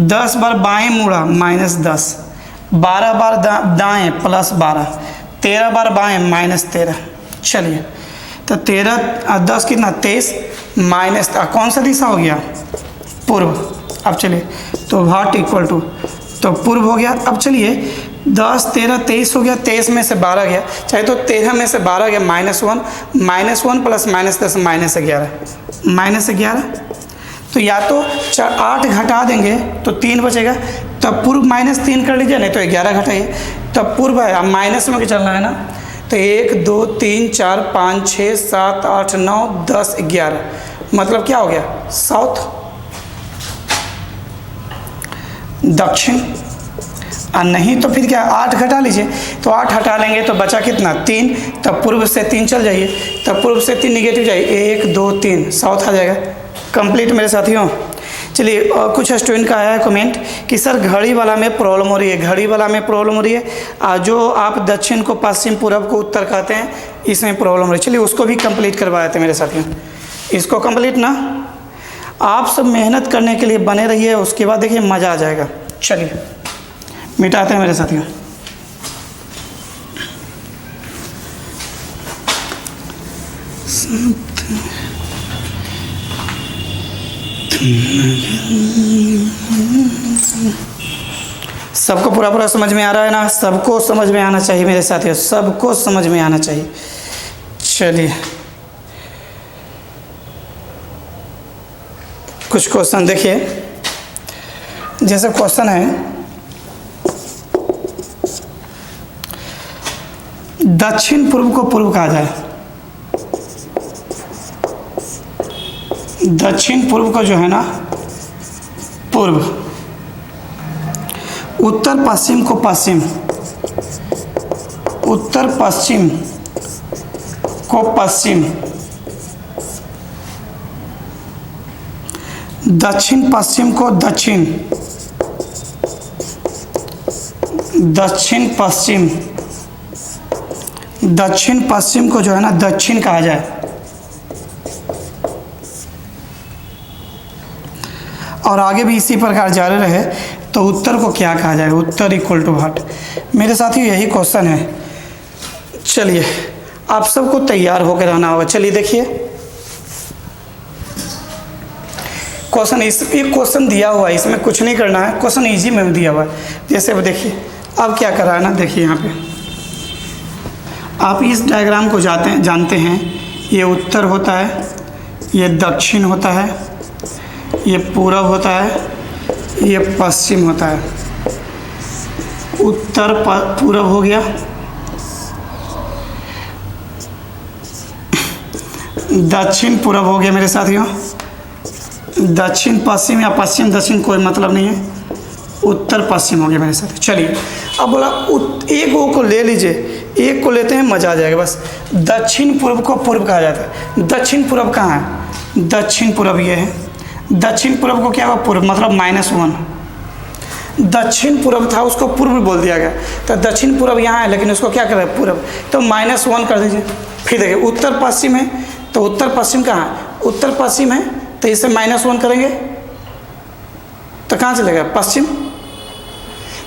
10 बार बाएं मुड़ा -10, 12 बार दाएं +12, 13 बार बाएं -13। चलिए तो 13 10 कितना? 23 माइनस, कौन सा दिशा हो गया? पूर्व। अब चलिए तो व्हाट इक्वल टू, तो पूर्व हो गया। अब चलिए 10 13 23 हो गया, 23 में से 12 गया, चाहे तो 13 में से 12 गया -1 +-10 -11 तो या तो 8 घटा देंगे तो 3 बचेगा, तब पूर्व -3 कर लीजिए, नहीं तो 11 घटाइए, तब पूर्व है। अब माइनस में चलना है ना, तो 1 2 3 4 5 6 7 8 9 10 11, मतलब क्या हो गया, साउथ, दक्षिण। और नहीं तो फिर क्या, 8 घटा लीजिए, तो 8 हटा लेंगे तो बचा कितना, 3, तब पूर्व से 3 चल जाइए, तब पूर्व से 3 निगेटिव जाइए, 1 2 3 साउथ आ जाएगा। कंप्लीट मेरे साथियों। चलिए कुछ स्टूडेंट का आया है कमेंट कि सर घड़ी वाला में प्रॉब्लम हो रही है, घड़ी वाला में प्रॉब्लम हो रही है, जो आप दक्षिण को पश्चिम, पूरब को उत्तर कहते हैं, इसमें प्रॉब्लम हो रही है। चलिए उसको भी कंप्लीट करवाए थे मेरे साथियों, इसको कंप्लीट ना, आप सब मेहनत करने के लिए बने रहिए, उसके बाद देखिए मज़ा आ जाएगा। चलिए मिटाते हैं मेरे साथियों। सबको पूरा पूरा समझ में आ रहा है ना, सबको समझ में आना चाहिए मेरे साथियों, सबको समझ में आना चाहिए। चलिए कुछ क्वेश्चन देखिए, जैसे क्वेश्चन है दक्षिण पूर्व को पूर्व कहा जाए, दक्षिण पूर्व को जो है ना पूर्व, उत्तर पश्चिम को पश्चिम, उत्तर पश्चिम को पश्चिम, दक्षिण पश्चिम को दक्षिण, दक्षिण पश्चिम, दक्षिण पश्चिम को जो है ना दक्षिण कहा जाए, और आगे भी इसी प्रकार जारी रहे तो उत्तर को क्या कहा जाए, उत्तर इक्वल टू व्हाट। मेरे साथियों यही क्वेश्चन है। चलिए आप सबको तैयार होकर रहना होगा। चलिए देखिए क्वेश्चन, इस एक क्वेश्चन दिया हुआ है, इसमें कुछ नहीं करना है, क्वेश्चन इजी में दिया हुआ है। जैसे अब देखिए अब क्या करा है ना, देखिए यहाँ पे आप इस डायग्राम को जानते हैं, ये उत्तर होता है, ये दक्षिण होता है, ये पूरब होता है, ये पश्चिम होता है। उत्तर पूरब हो गया, दक्षिण पूरब हो गया मेरे साथियों, दक्षिण पश्चिम या पश्चिम दक्षिण कोई मतलब नहीं है, उत्तर पश्चिम हो गया मेरे साथियों। चलिए अब बोला एक को ले लीजिए, एक को लेते हैं, मजा आ जाएगा बस। दक्षिण पूर्व को पूर्व कहा जाता है, दक्षिण पूरब कहाँ है, दक्षिण पूरब ये है, दक्षिण पूरब को क्या हुआ, पूर्व मतलब -1, दक्षिण पूरब था उसको पूर्व बोल दिया गया, तो दक्षिण पूरब यहाँ है लेकिन उसको क्या कर रहा है, पूरब, तो -1 कर दीजिए। फिर देखिए उत्तर पश्चिम है, तो उत्तर पश्चिम कहाँ है, उत्तर पश्चिम है, तो इसे -1 करेंगे तो कहाँ चलेगा, पश्चिम,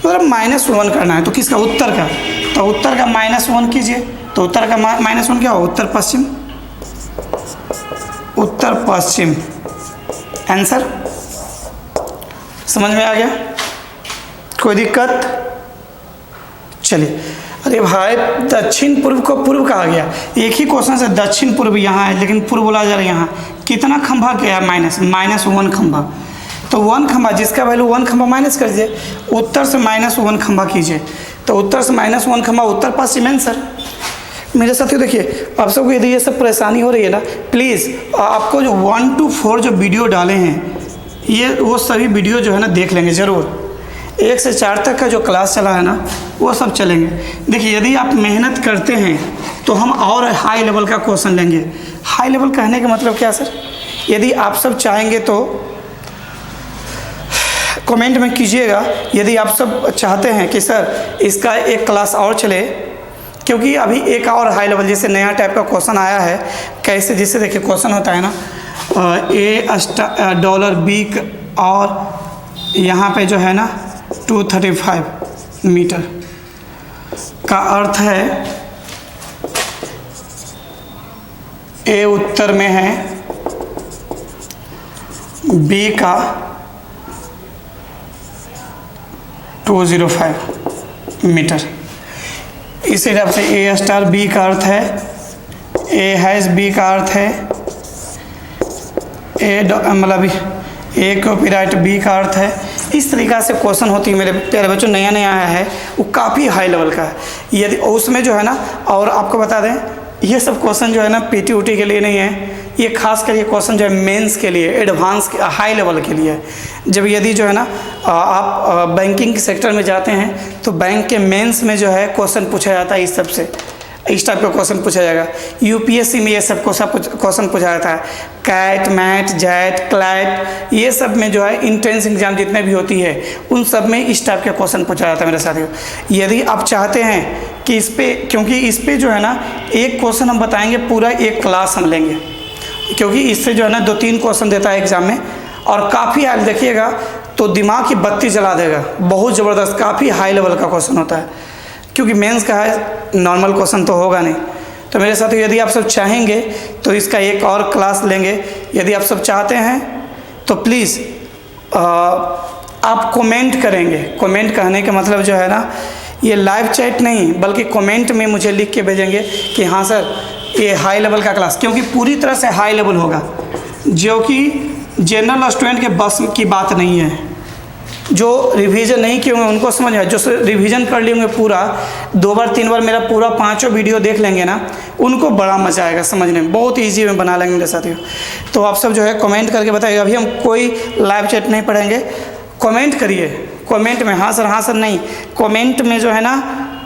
मतलब -1 करना है, तो किसका, उत्तर का, तो उत्तर का -1 कीजिए, तो उत्तर का -1 क्या हो, उत्तर पश्चिम, उत्तर पश्चिम आंसर। समझ में आ गया, कोई दिक्कत। चलिए अरे भाई दक्षिण पूर्व को पूर्व कहा गया, एक ही क्वेश्चन से दक्षिण पूर्व यहाँ है लेकिन पूर्व बोला जा रहा है यहाँ, कितना खंभा क्या है, -1 खंभा, तो 1 खंभा, जिसका वैल्यू 1 खंभा माइनस कर दीजिए, उत्तर से -1 खंभा कीजिए, तो उत्तर से -1 खंभा उत्तर पश्चिम आंसर। मेरे साथियों देखिए आप सबको यदि ये सब परेशानी हो रही है ना, प्लीज़ आपको जो 1 to 4 जो वीडियो डाले हैं, ये वो सभी वीडियो जो है ना देख लेंगे ज़रूर। 1 से 4 तक का जो क्लास चला है ना वो सब चलेंगे। देखिए यदि आप मेहनत करते हैं तो हम और हाई लेवल का क्वेश्चन लेंगे। हाई लेवल कहने का मतलब क्या सर, यदि आप सब चाहेंगे तो कमेंट में कीजिएगा, यदि आप सब चाहते हैं कि सर इसका एक क्लास और चले, क्योंकि अभी एक और हाई लेवल जैसे नया टाइप का क्वेश्चन आया है, कैसे जैसे देखिए क्वेश्चन होता है ना $B और यहाँ पे जो है ना 235 मीटर का अर्थ है ए उत्तर में है, बी का 205 मीटर। इस हिसाब से ए स्टार बी का अर्थ है, ए हैश बी का अर्थ है ए मतलब ए कॉपीराइट, बी का अर्थ है। इस तरीक़ा से क्वेश्चन होती है मेरे प्यारे बच्चों। नया नया आया है, वो काफ़ी हाई लेवल का है। यदि उसमें जो है ना, और आपको बता दें, ये सब क्वेश्चन जो है ना पीटी उटी के लिए नहीं है, ये खास कर ये क्वेश्चन जो है मेंस के लिए, एडवांस हाई लेवल के लिए है। जब यदि जो है ना आप बैंकिंग सेक्टर में जाते हैं तो बैंक के मेंस में जो है क्वेश्चन पूछा जाता है, इस सब से इस टाइप का क्वेश्चन पूछा जाएगा। यूपीएससी में ये सब क्वेश्चन पूछा जाता है। कैट, मैट, जैट, क्लैट, ये सब में जो है इंट्रेंस एग्जाम जितने भी होती है उन सब में इस टाइप के क्वेश्चन पूछा जाता है मेरे साथियों। यदि आप चाहते हैं कि इस पे, क्योंकि इस पे जो है ना एक क्वेश्चन हम बताएंगे, पूरा एक क्लास हम लेंगे, क्योंकि इससे जो है ना 2-3 क्वेश्चन देता है एग्जाम में, और काफ़ी हाई देखिएगा तो दिमाग की बत्ती जला देगा। बहुत ज़बरदस्त, काफ़ी हाई लेवल का क्वेश्चन होता है, क्योंकि मेंस का है, नॉर्मल क्वेश्चन तो होगा नहीं। तो मेरे साथ यदि आप सब चाहेंगे तो इसका एक और क्लास लेंगे। यदि आप सब चाहते हैं तो प्लीज़ आप कमेंट करेंगे। कमेंट कहने का मतलब जो है ना, ये लाइव चैट नहीं बल्कि कमेंट में मुझे लिख के भेजेंगे कि हाँ सर ये हाई लेवल का क्लास, क्योंकि पूरी तरह से हाई लेवल होगा, जो कि जनरल स्टूडेंट के बस की बात नहीं है। जो रिवीजन नहीं किए होंगे उनको समझ आए, जो रिवीजन कर लिए होंगे पूरा 2 बार 3 बार मेरा पूरा 5 वीडियो देख लेंगे ना, उनको बड़ा मजा आएगा समझने में, बहुत इजी में बना लेंगे मेरे साथियों। तो आप सब जो है कमेंट करके बताइएगा। अभी हम कोई लाइव चैट नहीं पढ़ेंगे, कमेंट करिए। कमेंट में हाँ सर नहीं, कमेंट में जो है ना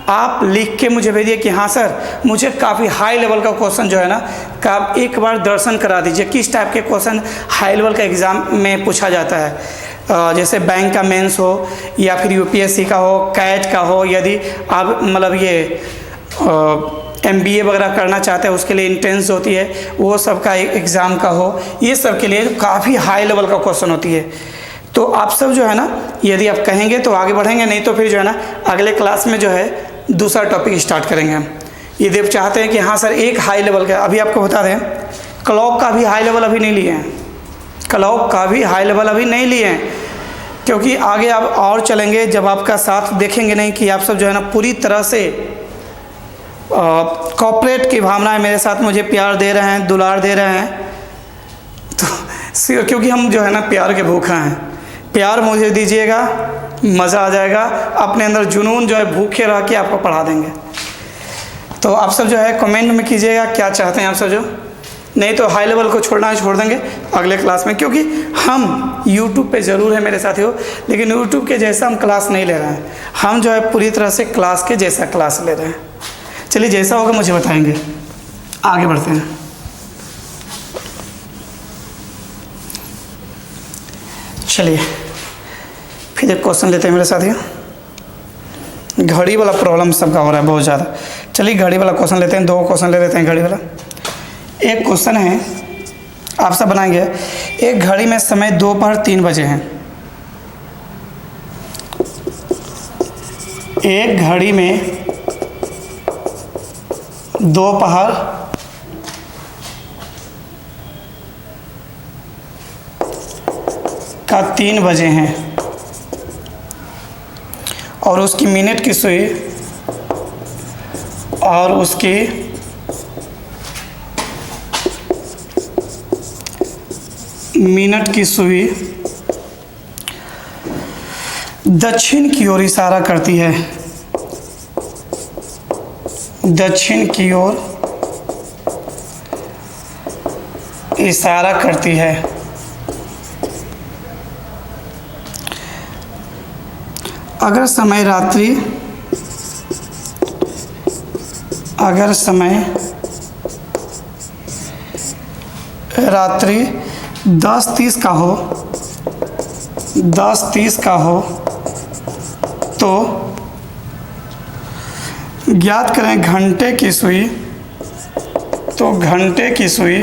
आप लिख के मुझे भेजिए कि हाँ सर मुझे काफ़ी हाई लेवल का क्वेश्चन जो है ना का एक बार दर्शन करा दीजिए, किस टाइप के क्वेश्चन हाई लेवल का एग्ज़ाम में पूछा जाता है। जैसे बैंक का मेंस हो या फिर यूपीएससी का हो, कैट का हो, यदि आप मतलब ये एमबीए वगैरह करना चाहते हैं उसके लिए इंट्रेंस होती है, वो सब का एग्ज़ाम का हो, ये सब के लिए काफ़ी हाई लेवल का क्वेश्चन होती है। तो आप सब जो है ना यदि आप कहेंगे तो आगे बढ़ेंगे, नहीं तो फिर जो है ना अगले क्लास में जो है दूसरा टॉपिक स्टार्ट करेंगे हम। यदि आप चाहते हैं कि हाँ सर एक हाई लेवल का, अभी आपको बता दें क्लॉक का भी हाई लेवल अभी नहीं लिए हैं, क्लॉक का भी हाई लेवल अभी नहीं लिए हैं, क्योंकि आगे आप और चलेंगे जब आपका साथ देखेंगे नहीं कि आप सब जो है ना पूरी तरह से कॉर्पोरेट की भावनाएं मेरे साथ मुझे प्यार दे रहे हैं, दुलार दे रहे हैं, तो क्योंकि हम जो है ना प्यार के भूखा हैं। प्यार मुझे दीजिएगा, मज़ा आ जाएगा, अपने अंदर जुनून जो है भूखे रह के आपको पढ़ा देंगे। तो आप सब जो है कमेंट में कीजिएगा क्या चाहते हैं आप सब, जो नहीं तो हाई लेवल को छोड़ना छोड़ देंगे अगले क्लास में, क्योंकि हम YouTube पे ज़रूर है मेरे साथियों, लेकिन YouTube के जैसा हम क्लास नहीं ले रहे हैं, हम जो है पूरी तरह से क्लास के जैसा क्लास ले रहे हैं। चलिए जैसा होगा मुझे बताएंगे, आगे बढ़ते हैं। चलिए फिर एक क्वेश्चन लेते हैं मेरे साथियों। घड़ी वाला प्रॉब्लम सबका हो रहा है बहुत ज़्यादा। चलिए घड़ी वाला क्वेश्चन लेते हैं, 2 क्वेश्चन ले लेते हैं घड़ी वाला। एक क्वेश्चन है आप सब बनाएंगे, एक घड़ी में समय दोपहर 3 बजे हैं। एक घड़ी में दोपहर का 3 बजे हैं और उसकी मिनट की सुई और उसकी मिनट की सुई दक्षिण की ओर इशारा करती है, दक्षिण की ओर इशारा करती है। अगर समय रात्रि 10:30 का हो, 10:30 का हो तो ज्ञात करें घंटे की सुई, तो घंटे की सुई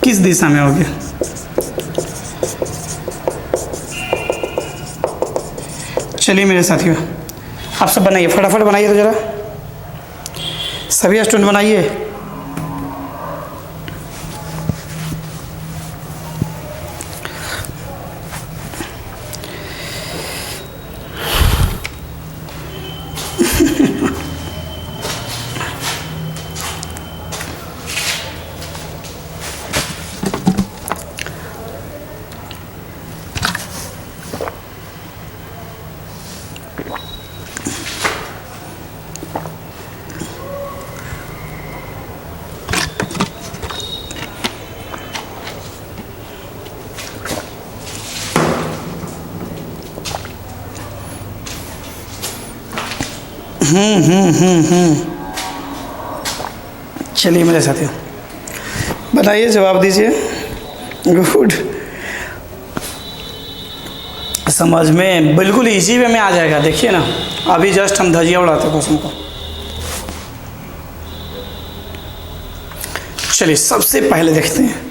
किस दिशा में होगी। चलिए मेरे साथियों आप सब बनाइए, फटाफट बनाइए तो ज़रा, सभी स्टूडेंट बनाइए। चलिए मेरे साथियों, बताइए, जवाब दीजिए। गुड, समझ में बिल्कुल इजी वे में आ जाएगा। देखिए ना, अभी जस्ट हम धजिया उड़ाते क्वेश्चन को। चलिए सबसे पहले देखते हैं।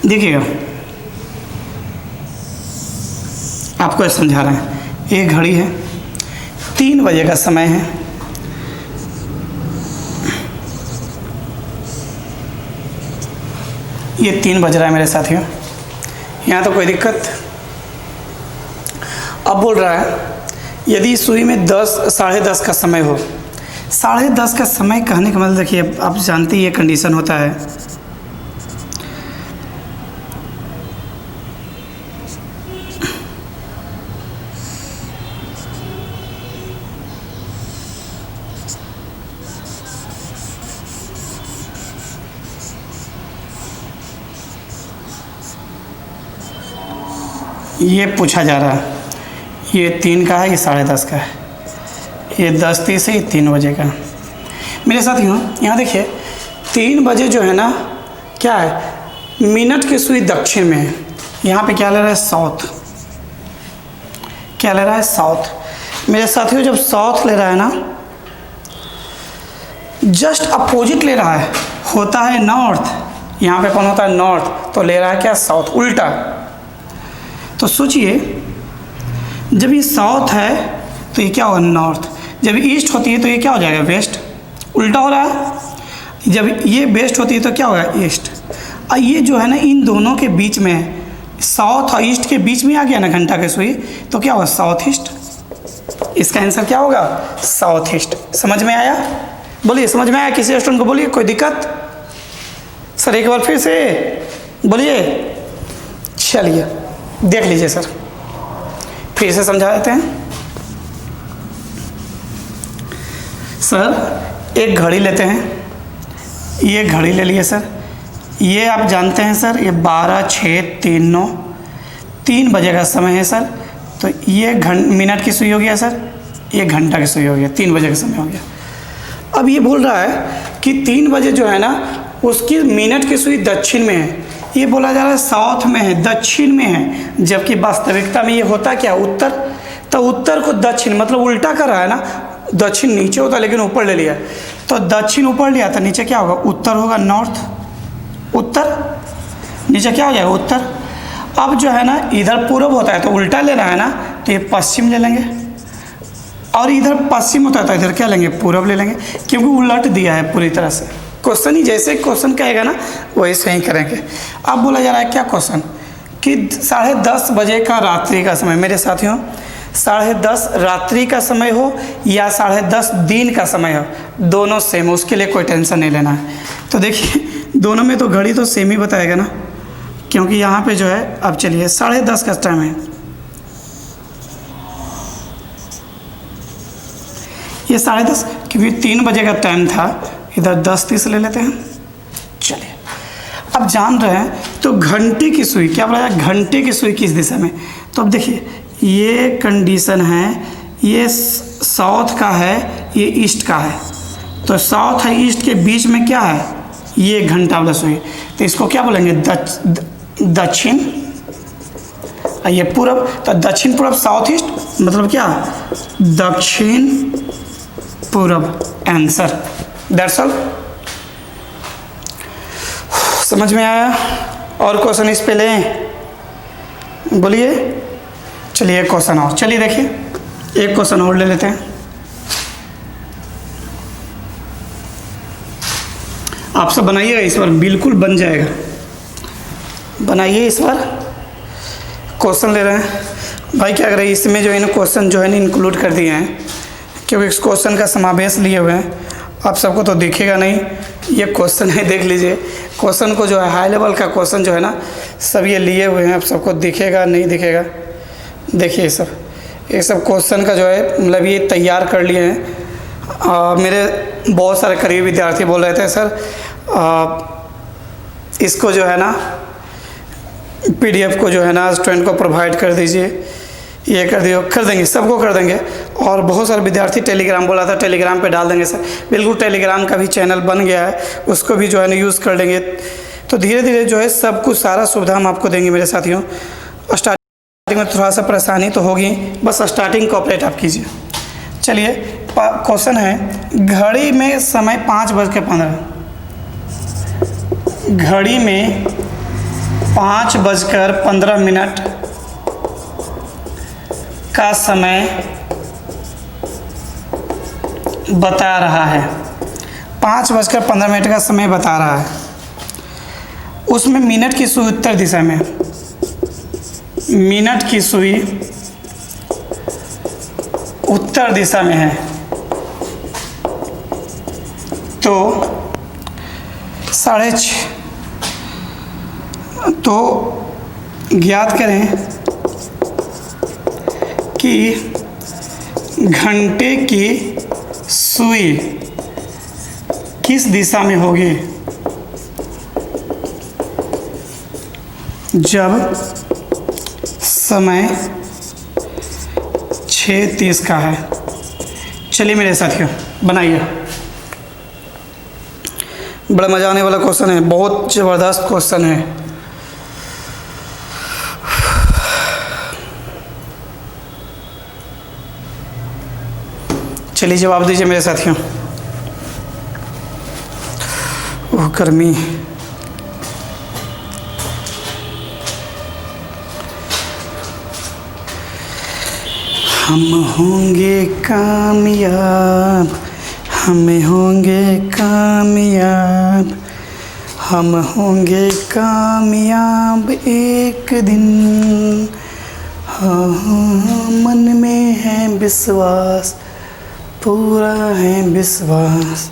देखिएगा, आपको ये समझा रहे हैं। एक घड़ी है, 3 बजे का समय है। ये 3 बज रहा है मेरे साथियों, यहाँ तो कोई दिक्कत। अब बोल रहा है यदि सुई में 10 साढ़े 10 का समय हो। साढ़े 10 का समय कहने का मतलब, देखिए आप जानते ही ये कंडीशन होता है। ये पूछा जा रहा है, ये 3 का है, ये साढ़े 10 का है, ये 10:30 है, ये 3 बजे का। मेरे साथियों यहाँ देखिए, 3 बजे जो है ना, क्या है, मिनट की सुई दक्षिण में है। यहाँ पे क्या ले रहा है, साउथ। क्या ले रहा है, साउथ। मेरे साथियों जब साउथ ले रहा है ना, जस्ट अपोजिट ले रहा है, होता है नॉर्थ। यहाँ पे कौन होता है, नॉर्थ, तो ले रहा है क्या, साउथ, उल्टा। तो सोचिए, जब ये साउथ है तो ये क्या होगा, नॉर्थ। जब ईस्ट होती है तो ये क्या हो जाएगा, वेस्ट। उल्टा हो रहा है। जब ये वेस्ट होती है तो क्या होगा, ईस्ट। और ये जो है ना, इन दोनों के बीच में, साउथ और ईस्ट के बीच में आ गया ना घंटा के सुई, तो क्या होगा, साउथ ईस्ट। इसका आंसर क्या होगा, साउथ ईस्ट। समझ में आया? बोलिए, समझ में आया किसी स्टूडेंट को? बोलिए, कोई दिक्कत? सर एक बार फिर से बोलिए। चलिए देख लीजिए सर, फिर से समझा देते हैं। सर एक घड़ी लेते हैं, ये घड़ी ले लिए सर। ये आप जानते हैं सर, ये 12:06:39 3 बजे का समय है सर। तो ये मिनट की सुई हो गया सर, ये घंटा की सुई हो गया, 3 बजे का समय हो गया। अब ये बोल रहा है कि 3 बजे जो है ना, उसकी मिनट की सुई दक्षिण में है। ये बोला जा रहा है साउथ में है, दक्षिण में है, जबकि वास्तविकता में ये होता क्या, उत्तर। तो उत्तर को दक्षिण मतलब उल्टा कर रहा है ना, दक्षिण नीचे होता लेकिन ऊपर ले लिया। तो दक्षिण ऊपर लिया तो नीचे क्या होगा, उत्तर होगा, नॉर्थ। उत्तर नीचे क्या हो जाएगा, उत्तर। अब जो है ना, इधर पूर्व होता है तो उल्टा लेना है ना, तो ये पश्चिम ले लेंगे। और इधर पश्चिम होता है तो इधर क्या लेंगे, पूर्व ले लेंगे, क्योंकि उलट दिया है पूरी तरह से। क्वेश्चन ही जैसे क्वेश्चन कहेगा ना, वैसे ही करेंगे। अब बोला जा रहा है क्या क्वेश्चन, कि 10:30 बजे का रात्रि का समय। मेरे साथियों 10:30 रात्रि का समय हो या 10:30 दिन का समय हो, दोनों सेम, उसके लिए कोई टेंशन नहीं लेना है। तो देखिए दोनों में तो घड़ी तो सेम ही बताएगा ना, क्योंकि यहाँ पे जो है, अब चलिए 10:30 का टाइम है, ये 10:30, क्योंकि 3 बजे का टाइम था, इधर 10:30 ले लेते हैं। चलिए अब जान रहे हैं, तो घंटे की सुई, क्या बोला जाए, घंटे की सुई किस दिशा में। तो अब देखिए, ये कंडीशन है, ये साउथ का है, ये ईस्ट का है। तो साउथ और ईस्ट के बीच में क्या है, ये घंटा वाला सुई। तो इसको क्या बोलेंगे, दक्षिण। ये पूरब, तो दक्षिण पूरब, साउथ ईस्ट मतलब क्या, दक्षिण पूरब। Answer, that's all. समझ में आया? और क्वेश्चन इस पे लें, बोलिए। चलिए एक क्वेश्चन और, चलिए देखिए एक क्वेश्चन और ले लेते हैं। आप सब बनाइएगा इस बार, बिल्कुल बन जाएगा। बनाइए इस बार। क्वेश्चन ले रहे हैं भाई, क्या करें, इसमें जो है ना क्वेश्चन जो है ना इंक्लूड कर दिए हैं, क्योंकि इस क्वेश्चन का समावेश लिए हुए हैं। आप सबको तो दिखेगा नहीं, ये क्वेश्चन है, देख लीजिए। क्वेश्चन को जो है, हाई लेवल का क्वेश्चन जो है ना, सब ये लिए हुए हैं। आप सबको दिखेगा नहीं दिखेगा, देखिए ये सब क्वेश्चन का जो है, मतलब ये तैयार कर लिए हैं। मेरे बहुत सारे करीबी विद्यार्थी बोल रहे थे, सर इसको जो है ना, PDF को जो है ना स्टूडेंट को प्रोवाइड कर दीजिए, ये कर दियो, कर देंगे, सबको कर देंगे। और बहुत सारे विद्यार्थी टेलीग्राम बोला था, टेलीग्राम पे डाल देंगे सर। बिल्कुल टेलीग्राम का भी चैनल बन गया है, उसको भी जो है ना यूज़ कर लेंगे। तो धीरे धीरे जो है सब कुछ सारा सुविधा हम आपको देंगे मेरे साथियों। स्टार्टिंग में थोड़ा सा परेशानी तो होगी, बस स्टार्टिंग कोऑपरेट आप कीजिए। चलिए क्वेश्चन है, घड़ी में समय 5:15, घड़ी में 5:15 का समय बता रहा है। 5:15 का समय बता रहा है। उसमें मिनट की सुई उत्तर दिशा में, मिनट की सुई उत्तर दिशा में है। तो 6:30, तो ज्ञात करें कि घंटे की सुई किस दिशा में होगी जब समय 6:30 का है। चलिए मेरे साथियों बनाइए, बड़ा मज़ा आने वाला क्वेश्चन है, बहुत ज़बरदस्त क्वेश्चन है। चलिए जवाब दीजिए मेरे साथियों। ओह गर्मी, हम होंगे कामयाब, हम होंगे कामयाब, हम होंगे कामयाब एक दिन। हाँ मन में है विश्वास, पूरा है विश्वास।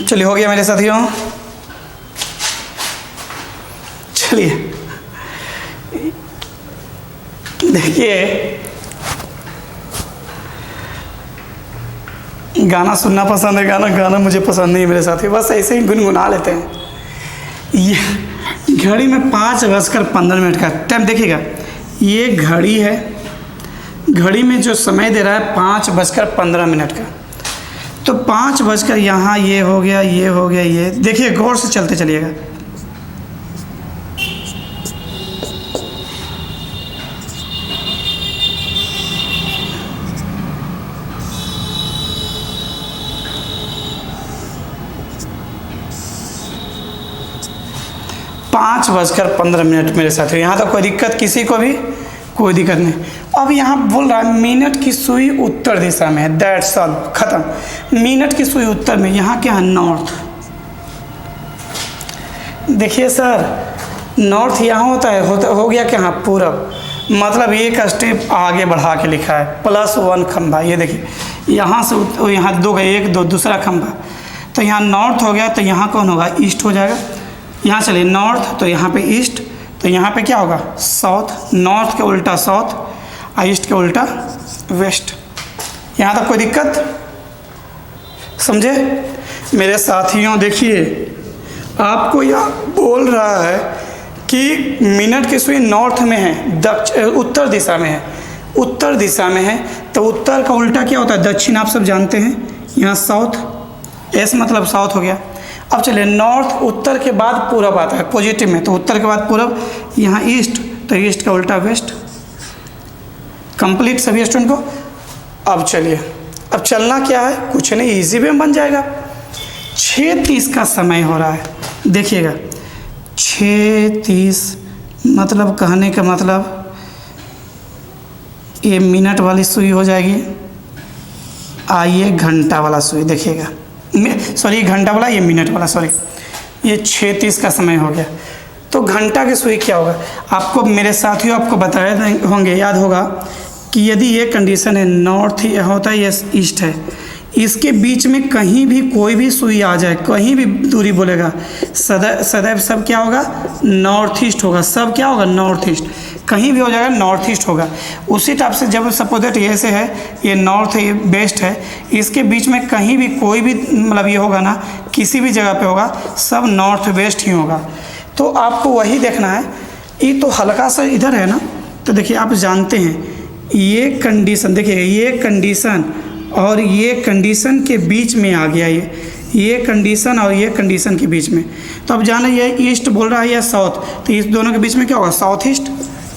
चलिए हो गया मेरे साथियों। चलिए देखिए, गाना सुनना पसंद है, गाना मुझे पसंद नहीं है मेरे साथी, बस ऐसे ही गुनगुना लेते हैं। ये घड़ी में 5:15 का टाइम देखिएगा, ये घड़ी है, घड़ी में जो समय दे रहा है 5:15 का। तो 5 यहाँ ये हो गया, ये हो गया, ये देखिए गौर से चलते चलिएगा। पाँच 5:15 मेरे साथ, यहाँ तक कोई दिक्कत किसी को भी कोई दिक्कत नहीं। अब यहाँ बोल रहा है मिनट की सुई उत्तर दिशा में है, दैट्स ऑल, खत्म। मिनट की सुई उत्तर में, यहाँ क्या है नॉर्थ। देखिए सर नॉर्थ यहाँ होता है, हो गया क्या, हाँ पूरब, मतलब एक स्टेप आगे बढ़ा के लिखा है, +1 खंभा। ये देखिए यहाँ से यहाँ 2 गए, 1 2 दूसरा खंभा, तो यहाँ नॉर्थ हो गया, तो यहाँ कौन होगा, ईस्ट हो जाएगा। यहाँ चलिए नॉर्थ, तो यहाँ पे ईस्ट, तो यहाँ पे क्या होगा साउथ। नॉर्थ के उल्टा साउथ और ईस्ट के उल्टा वेस्ट। यहाँ तक कोई दिक्कत, समझे मेरे साथियों। देखिए आपको यह बोल रहा है कि मिनट की सुई नॉर्थ में है, उत्तर दिशा में है, उत्तर दिशा में है, तो उत्तर का उल्टा क्या होता है, दक्षिण, आप सब जानते हैं। यहाँ साउथ, एस मतलब साउथ हो गया। अब चलिए नॉर्थ, उत्तर के बाद पूरब आता है पॉजिटिव में, तो उत्तर के बाद पूरब, यहाँ ईस्ट, तो ईस्ट का उल्टा वेस्ट। कंप्लीट सभी स्टूडेंट को। अब चलिए, अब चलना क्या है, कुछ नहीं, इजी वे में बन जाएगा। 6:30 का समय हो रहा है, देखिएगा 6:30 मतलब कहने का मतलब ये मिनट वाली सुई हो जाएगी, आइए घंटा वाला सुई देखिएगा, सॉरी घंटा वाला, ये मिनट वाला, सॉरी ये 6:30 का समय हो गया। तो घंटा की सुई क्या होगा, आपको मेरे साथियों आपको बताए होंगे, याद होगा कि यदि ये कंडीशन है, नॉर्थ होता है, ये ईस्ट है, इसके बीच में कहीं भी कोई भी सुई आ जाए, कहीं भी दूरी बोलेगा, सदैव सब क्या होगा, नॉर्थ ईस्ट होगा, सब क्या होगा, नॉर्थ ईस्ट, कहीं भी हो जाएगा नॉर्थ ईस्ट होगा। उसी टाइप से जब सपोज दैट ये से है, ये नॉर्थ है, ये वेस्ट है, इसके बीच में कहीं भी कोई भी मतलब ये होगा ना, किसी भी जगह पे होगा, सब नॉर्थ वेस्ट ही होगा। तो आपको वही देखना है। ये तो हल्का सा इधर है ना, तो देखिए आप जानते हैं ये कंडीशन, देखिए ये कंडीशन और ये कंडीशन के बीच में आ गया, ये कंडीशन और ये कंडीशन के बीच में। तो अब जाना ये ईस्ट बोल रहा है या साउथ, तो इस दोनों के बीच में क्या होगा, साउथ ईस्ट।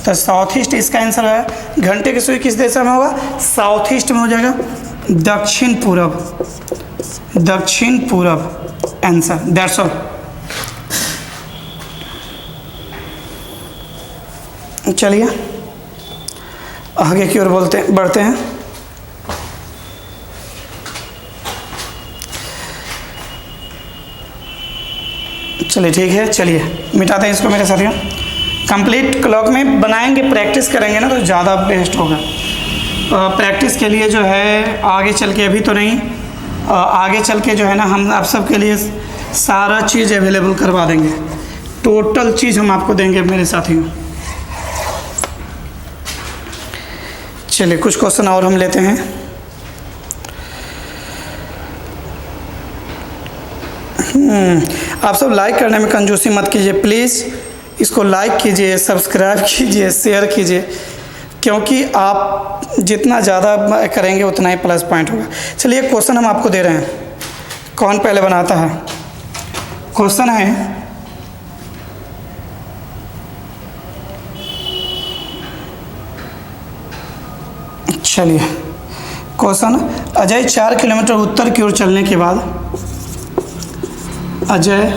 तो साउथ ईस्ट इसका आंसर है। घंटे की सुई किस दिशा में होगा, साउथ ईस्ट में हो जाएगा, दक्षिण पूरब, दक्षिण पूरब आंसर, दैट्स ऑल। चलिए आगे की ओर बढ़ते हैं। चलिए ठीक है, चलिए मिटाते हैं इसको मेरे साथियों। कंप्लीट क्लॉक में बनाएंगे, प्रैक्टिस करेंगे ना तो ज़्यादा बेस्ट होगा। प्रैक्टिस के लिए जो है आगे चल के, अभी तो नहीं, आगे चल के जो है ना हम आप सब के लिए सारा चीज़ अवेलेबल करवा देंगे, टोटल चीज़ हम आपको देंगे मेरे साथियों। चलिए कुछ क्वेश्चन और हम लेते हैं। आप सब लाइक करने में कंजूसी मत कीजिए प्लीज़, इसको लाइक कीजिए, सब्सक्राइब कीजिए, शेयर कीजिए, क्योंकि आप जितना ज़्यादा करेंगे उतना ही प्लस पॉइंट होगा। चलिए क्वेश्चन हम आपको दे रहे हैं, कौन पहले बनाता है। क्वेश्चन है, चलिए क्वेश्चन, अजय 4 किलोमीटर उत्तर की ओर चलने के बाद, अजय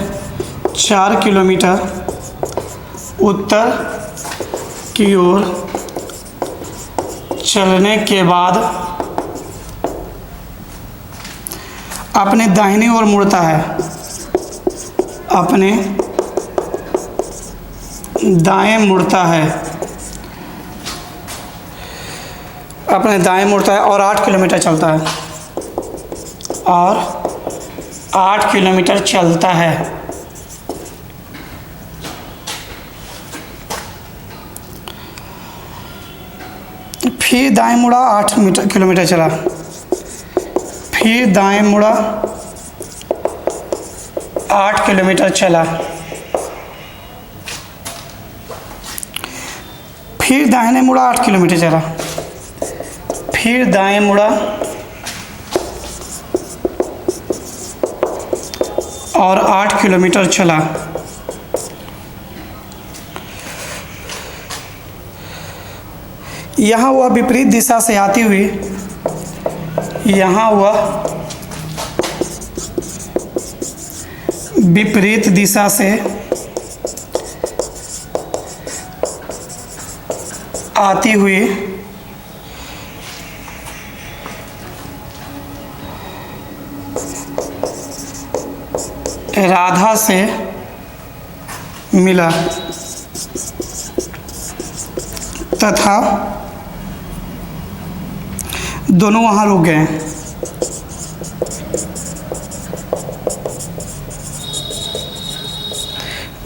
4 किलोमीटर उत्तर की ओर चलने के बाद अपने दाहिनी ओर मुड़ता है, अपने दाएं मुड़ता है, अपने दाएं मुड़ता है और 8 किलोमीटर चलता है, और 8 किलोमीटर चलता है। फिर दाएं मुड़ा, 8 किलोमीटर चला, फिर दाएं मुड़ा, 8 किलोमीटर चला, फिर दाहिने मुड़ा, 8 किलोमीटर चला, फिर दाएं मुड़ा और 8 किलोमीटर चला। यहाँ वह विपरीत दिशा से आती हुई, यहाँ वह विपरीत दिशा से आती हुई राधा से मिला तथा दोनों वहाँ रुक गए।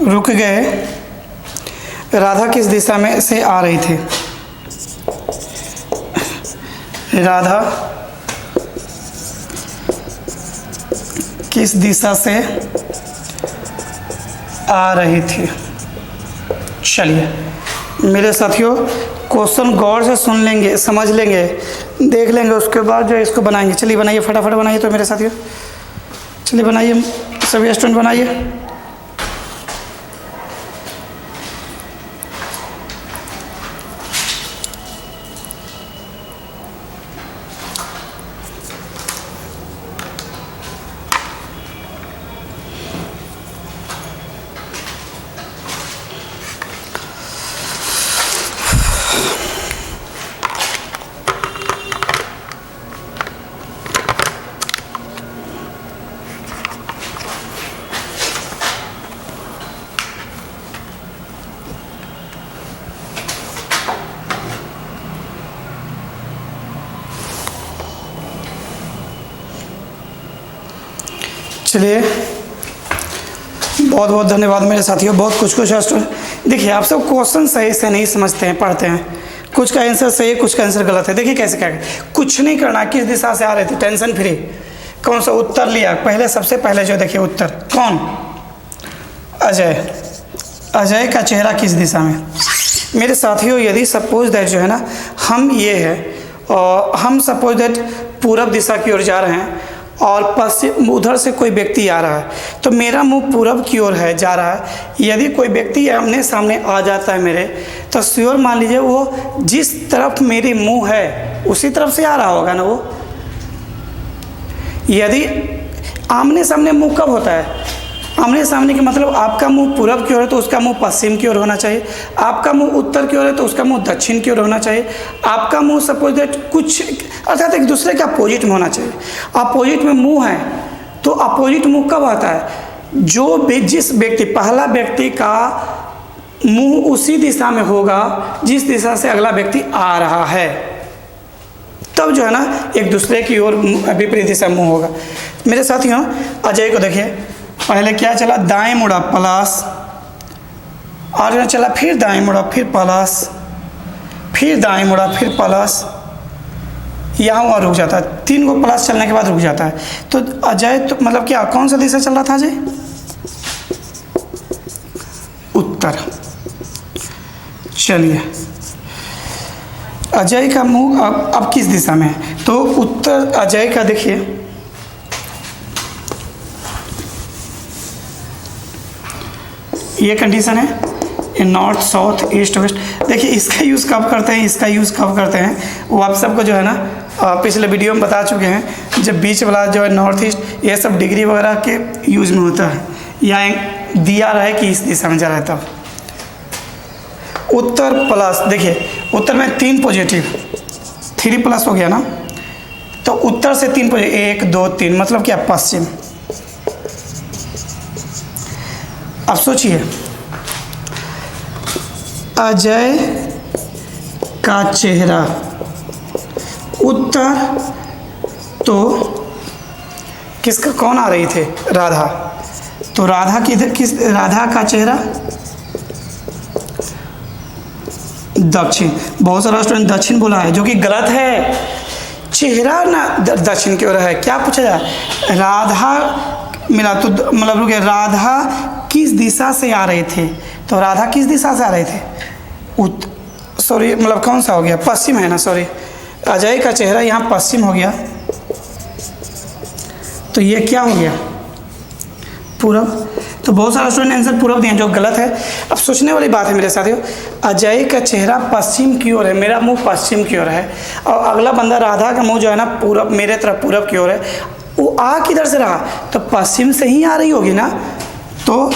रुक गए। राधा किस दिशा में से आ रही थी, राधा किस दिशा से आ रही थी। चलिए मेरे साथियों क्वेश्चन गौर से सुन लेंगे, समझ लेंगे, देख लेंगे, उसके बाद जो है इसको बनाएंगे। चलिए बनाइए, फटाफट बनाइए तो मेरे साथियों, चलिए बनाइए, सभी स्टूडेंट बनाइए। चलिए बहुत बहुत धन्यवाद मेरे साथियों। बहुत कुछ देखिए आप सब क्वेश्चन सही से नहीं समझते हैं, पढ़ते हैं, कुछ का आंसर सही है, कुछ का आंसर गलत है। देखिए कैसे क्या कुछ नहीं करना, किस दिशा से आ रहे थे, टेंशन फ्री। कौन सा उत्तर लिया, पहले सबसे पहले जो देखिए उत्तर कौन, अजय। अजय का चेहरा किस दिशा में, मेरे साथियों, यदि सपोज दैट जो है ना हम ये है और हम सपोज दैट पूरब दिशा की ओर जा रहे हैं और पश्चिम उधर से कोई व्यक्ति आ रहा है, तो मेरा मुंह पूरब की ओर है जा रहा है। यदि कोई व्यक्ति आमने सामने आ जाता है मेरे, तो श्योर मान लीजिए वो जिस तरफ मेरी मुंह है उसी तरफ से आ रहा होगा ना वो। यदि आमने सामने मुंह कब होता है? आमने सामने का मतलब आपका मुंह पूरब की ओर है तो उसका मुंह पश्चिम की ओर होना चाहिए, आपका मुंह उत्तर की ओर है तो उसका मुंह दक्षिण की ओर होना चाहिए, आपका मुंह सपोज दैट कुछ अर्थात एक दूसरे के अपोजिट में होना चाहिए। अपोजिट में मुंह है तो अपोजिट मुंह कब आता है? जो भी जिस व्यक्ति पहला व्यक्ति का मुंह उसी दिशा में होगा जिस दिशा से अगला व्यक्ति आ रहा है, तब जो है ना एक दूसरे की ओर विपरीत दिशा मुंह होगा। मेरे साथियों, अजय को देखिए, पहले क्या चला, दाएं मुड़ा प्लस, और चला फिर दाएं मुड़ा फिर प्लस, फिर दाएं मुड़ा फिर प्लस, यहाँ वहाँ रुक जाता है। 3 को प्लस चलने के बाद रुक जाता है। तो अजय तो मतलब क्या कौन सा दिशा चल रहा था अजय? उत्तर। चलिए, अजय का मुंह अब किस दिशा में है? तो उत्तर अजय का देखिए, ये कंडीशन है, ये नॉर्थ साउथ ईस्ट वेस्ट। देखिए इसका यूज़ कब करते हैं, इसका यूज़ कब करते हैं, वो आप सबको जो है ना पिछले वीडियो में बता चुके हैं। जब बीच वाला जो है नॉर्थ ईस्ट, ये सब डिग्री वगैरह के यूज़ में होता है, या दिया रहा है कि इस दिशा में जा रहा है तब। उत्तर प्लस, देखिए उत्तर में 3 पॉजिटिव, 3 प्लस हो गया ना, तो उत्तर से 3 पॉजिटिव, 1 2 3 मतलब क्या, पश्चिम। अब सोचिए, अजय का चेहरा उत्तर, तो किसका कौन आ रही थे? राधा। तो राधा किस राधा का चेहरा दक्षिण। बहुत सारा स्टूडेंट दक्षिण बोला है, जो कि गलत है। चेहरा ना दक्षिण की ओर है। क्या पूछा जाए? राधा मिला तो मतलब रुके, राधा किस दिशा से आ रहे थे? तो राधा किस दिशा से आ रहे थे? सॉरी मतलब कौन सा हो गया, पश्चिम है ना, सॉरी। अजय का चेहरा यहाँ पश्चिम हो गया, तो ये क्या हो गया, पूरब। तो बहुत सारा स्टूडेंट आंसर पूरब दिए, जो गलत है। अब सोचने वाली बात है मेरे साथियों, अजय का चेहरा पश्चिम की ओर है, मेरा मुंह पश्चिम की ओर है, और अगला बंदा राधा का मुंह जो है ना पूरब, मेरे तरफ पूरब की ओर है। वो आ किधर से रहा? तो पश्चिम से ही आ रही होगी ना। तो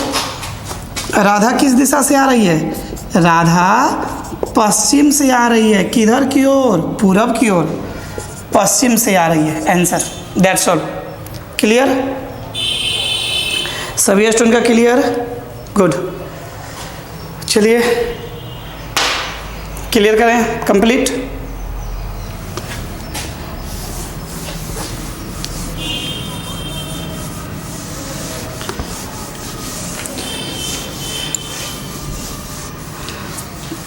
राधा किस दिशा से आ रही है? राधा पश्चिम से आ रही है। किधर की ओर? पूरब की ओर, पश्चिम से आ रही है। Answer, that's all. क्लियर? सभी स्टूडेंट का क्लियर? गुड। चलिए क्लियर करें, कंप्लीट।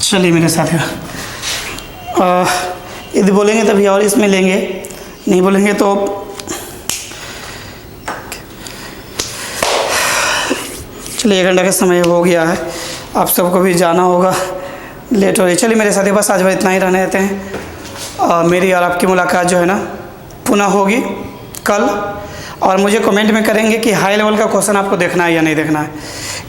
चलिए मेरे साथियों, यदि बोलेंगे तभी और इसमें लेंगे, नहीं बोलेंगे तो चलिए 1 घंटा का समय हो गया है, आप सबको भी जाना होगा, लेट हो रही। चलिए मेरे साथियों, बस आज भर इतना ही रहने देते हैं। मेरी और आपकी मुलाकात जो है ना पुनः होगी कल, और मुझे कमेंट में करेंगे कि हाई लेवल का क्वेश्चन आपको देखना है या नहीं देखना है।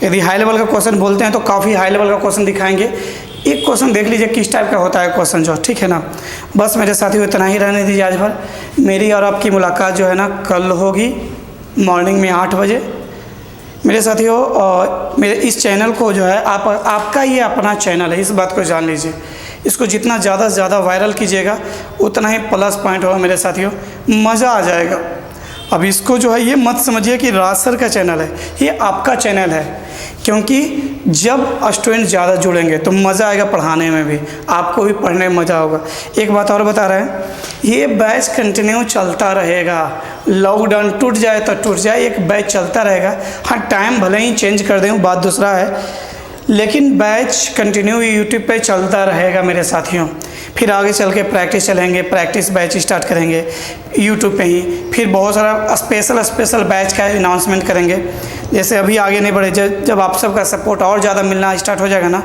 यदि हाई लेवल का क्वेश्चन बोलते हैं तो काफ़ी हाई लेवल का क्वेश्चन दिखाएंगे। एक क्वेश्चन देख लीजिए किस टाइप का होता है क्वेश्चन जो, ठीक है ना। बस मेरे साथियों इतना ही रहने दीजिए आज भर। मेरी और आपकी मुलाकात जो है ना कल होगी मॉर्निंग में 8 बजे। मेरे साथियों, मेरे इस चैनल को जो है आपका ये अपना चैनल है, इस बात को जान लीजिए। इसको जितना ज़्यादा से ज़्यादा वायरल कीजिएगा उतना ही प्लस पॉइंट होगा मेरे साथियों, मज़ा आ जाएगा। अब इसको जो है ये मत समझिए कि राज सर का चैनल है, ये आपका चैनल है, क्योंकि जब स्टूडेंट ज़्यादा जुड़ेंगे तो मज़ा आएगा पढ़ाने में भी, आपको भी पढ़ने में मज़ा होगा। एक बात और बता रहे हैं, ये बैच कंटिन्यू चलता रहेगा। लॉकडाउन टूट जाए तो टूट जाए, एक बैच चलता रहेगा। हाँ, टाइम भले ही चेंज कर दें, बात दूसरा है, लेकिन बैच कंटिन्यू यूट्यूब पे चलता रहेगा मेरे साथियों। फिर आगे चल के प्रैक्टिस चलेंगे, प्रैक्टिस बैच स्टार्ट करेंगे यूट्यूब पे ही। फिर बहुत सारा स्पेशल बैच का अनाउंसमेंट करेंगे। जैसे अभी आगे नहीं बढ़े, जब आप सबका सपोर्ट और ज़्यादा मिलना स्टार्ट हो जाएगा ना,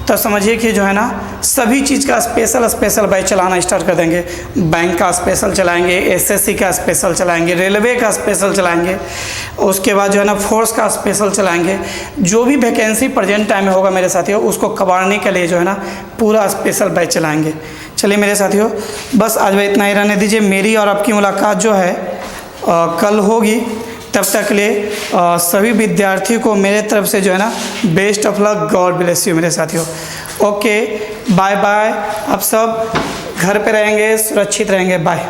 तो समझिए कि जो है ना सभी चीज़ का स्पेशल बैच चलाना स्टार्ट कर देंगे। बैंक का स्पेशल चलाएंगे, एसएससी का स्पेशल चलाएंगे, रेलवे का स्पेशल चलाएंगे, उसके बाद जो है ना फोर्स का स्पेशल चलाएंगे। जो भी वैकेंसी प्रेजेंट टाइम में होगा मेरे साथियों, उसको कबाड़ने के लिए जो है ना पूरा स्पेशल बैच चलाएंगे। चलिए मेरे साथियों, बस आज भाई इतना ही रहने दीजिए। मेरी और आपकी मुलाकात जो है कल होगी। तब तक के लिए सभी विद्यार्थियों को मेरे तरफ से जो है ना best of luck, god bless you मेरे साथियों। Okay, bye bye. आप सब घर पे रहेंगे, सुरक्षित रहेंगे। बाय।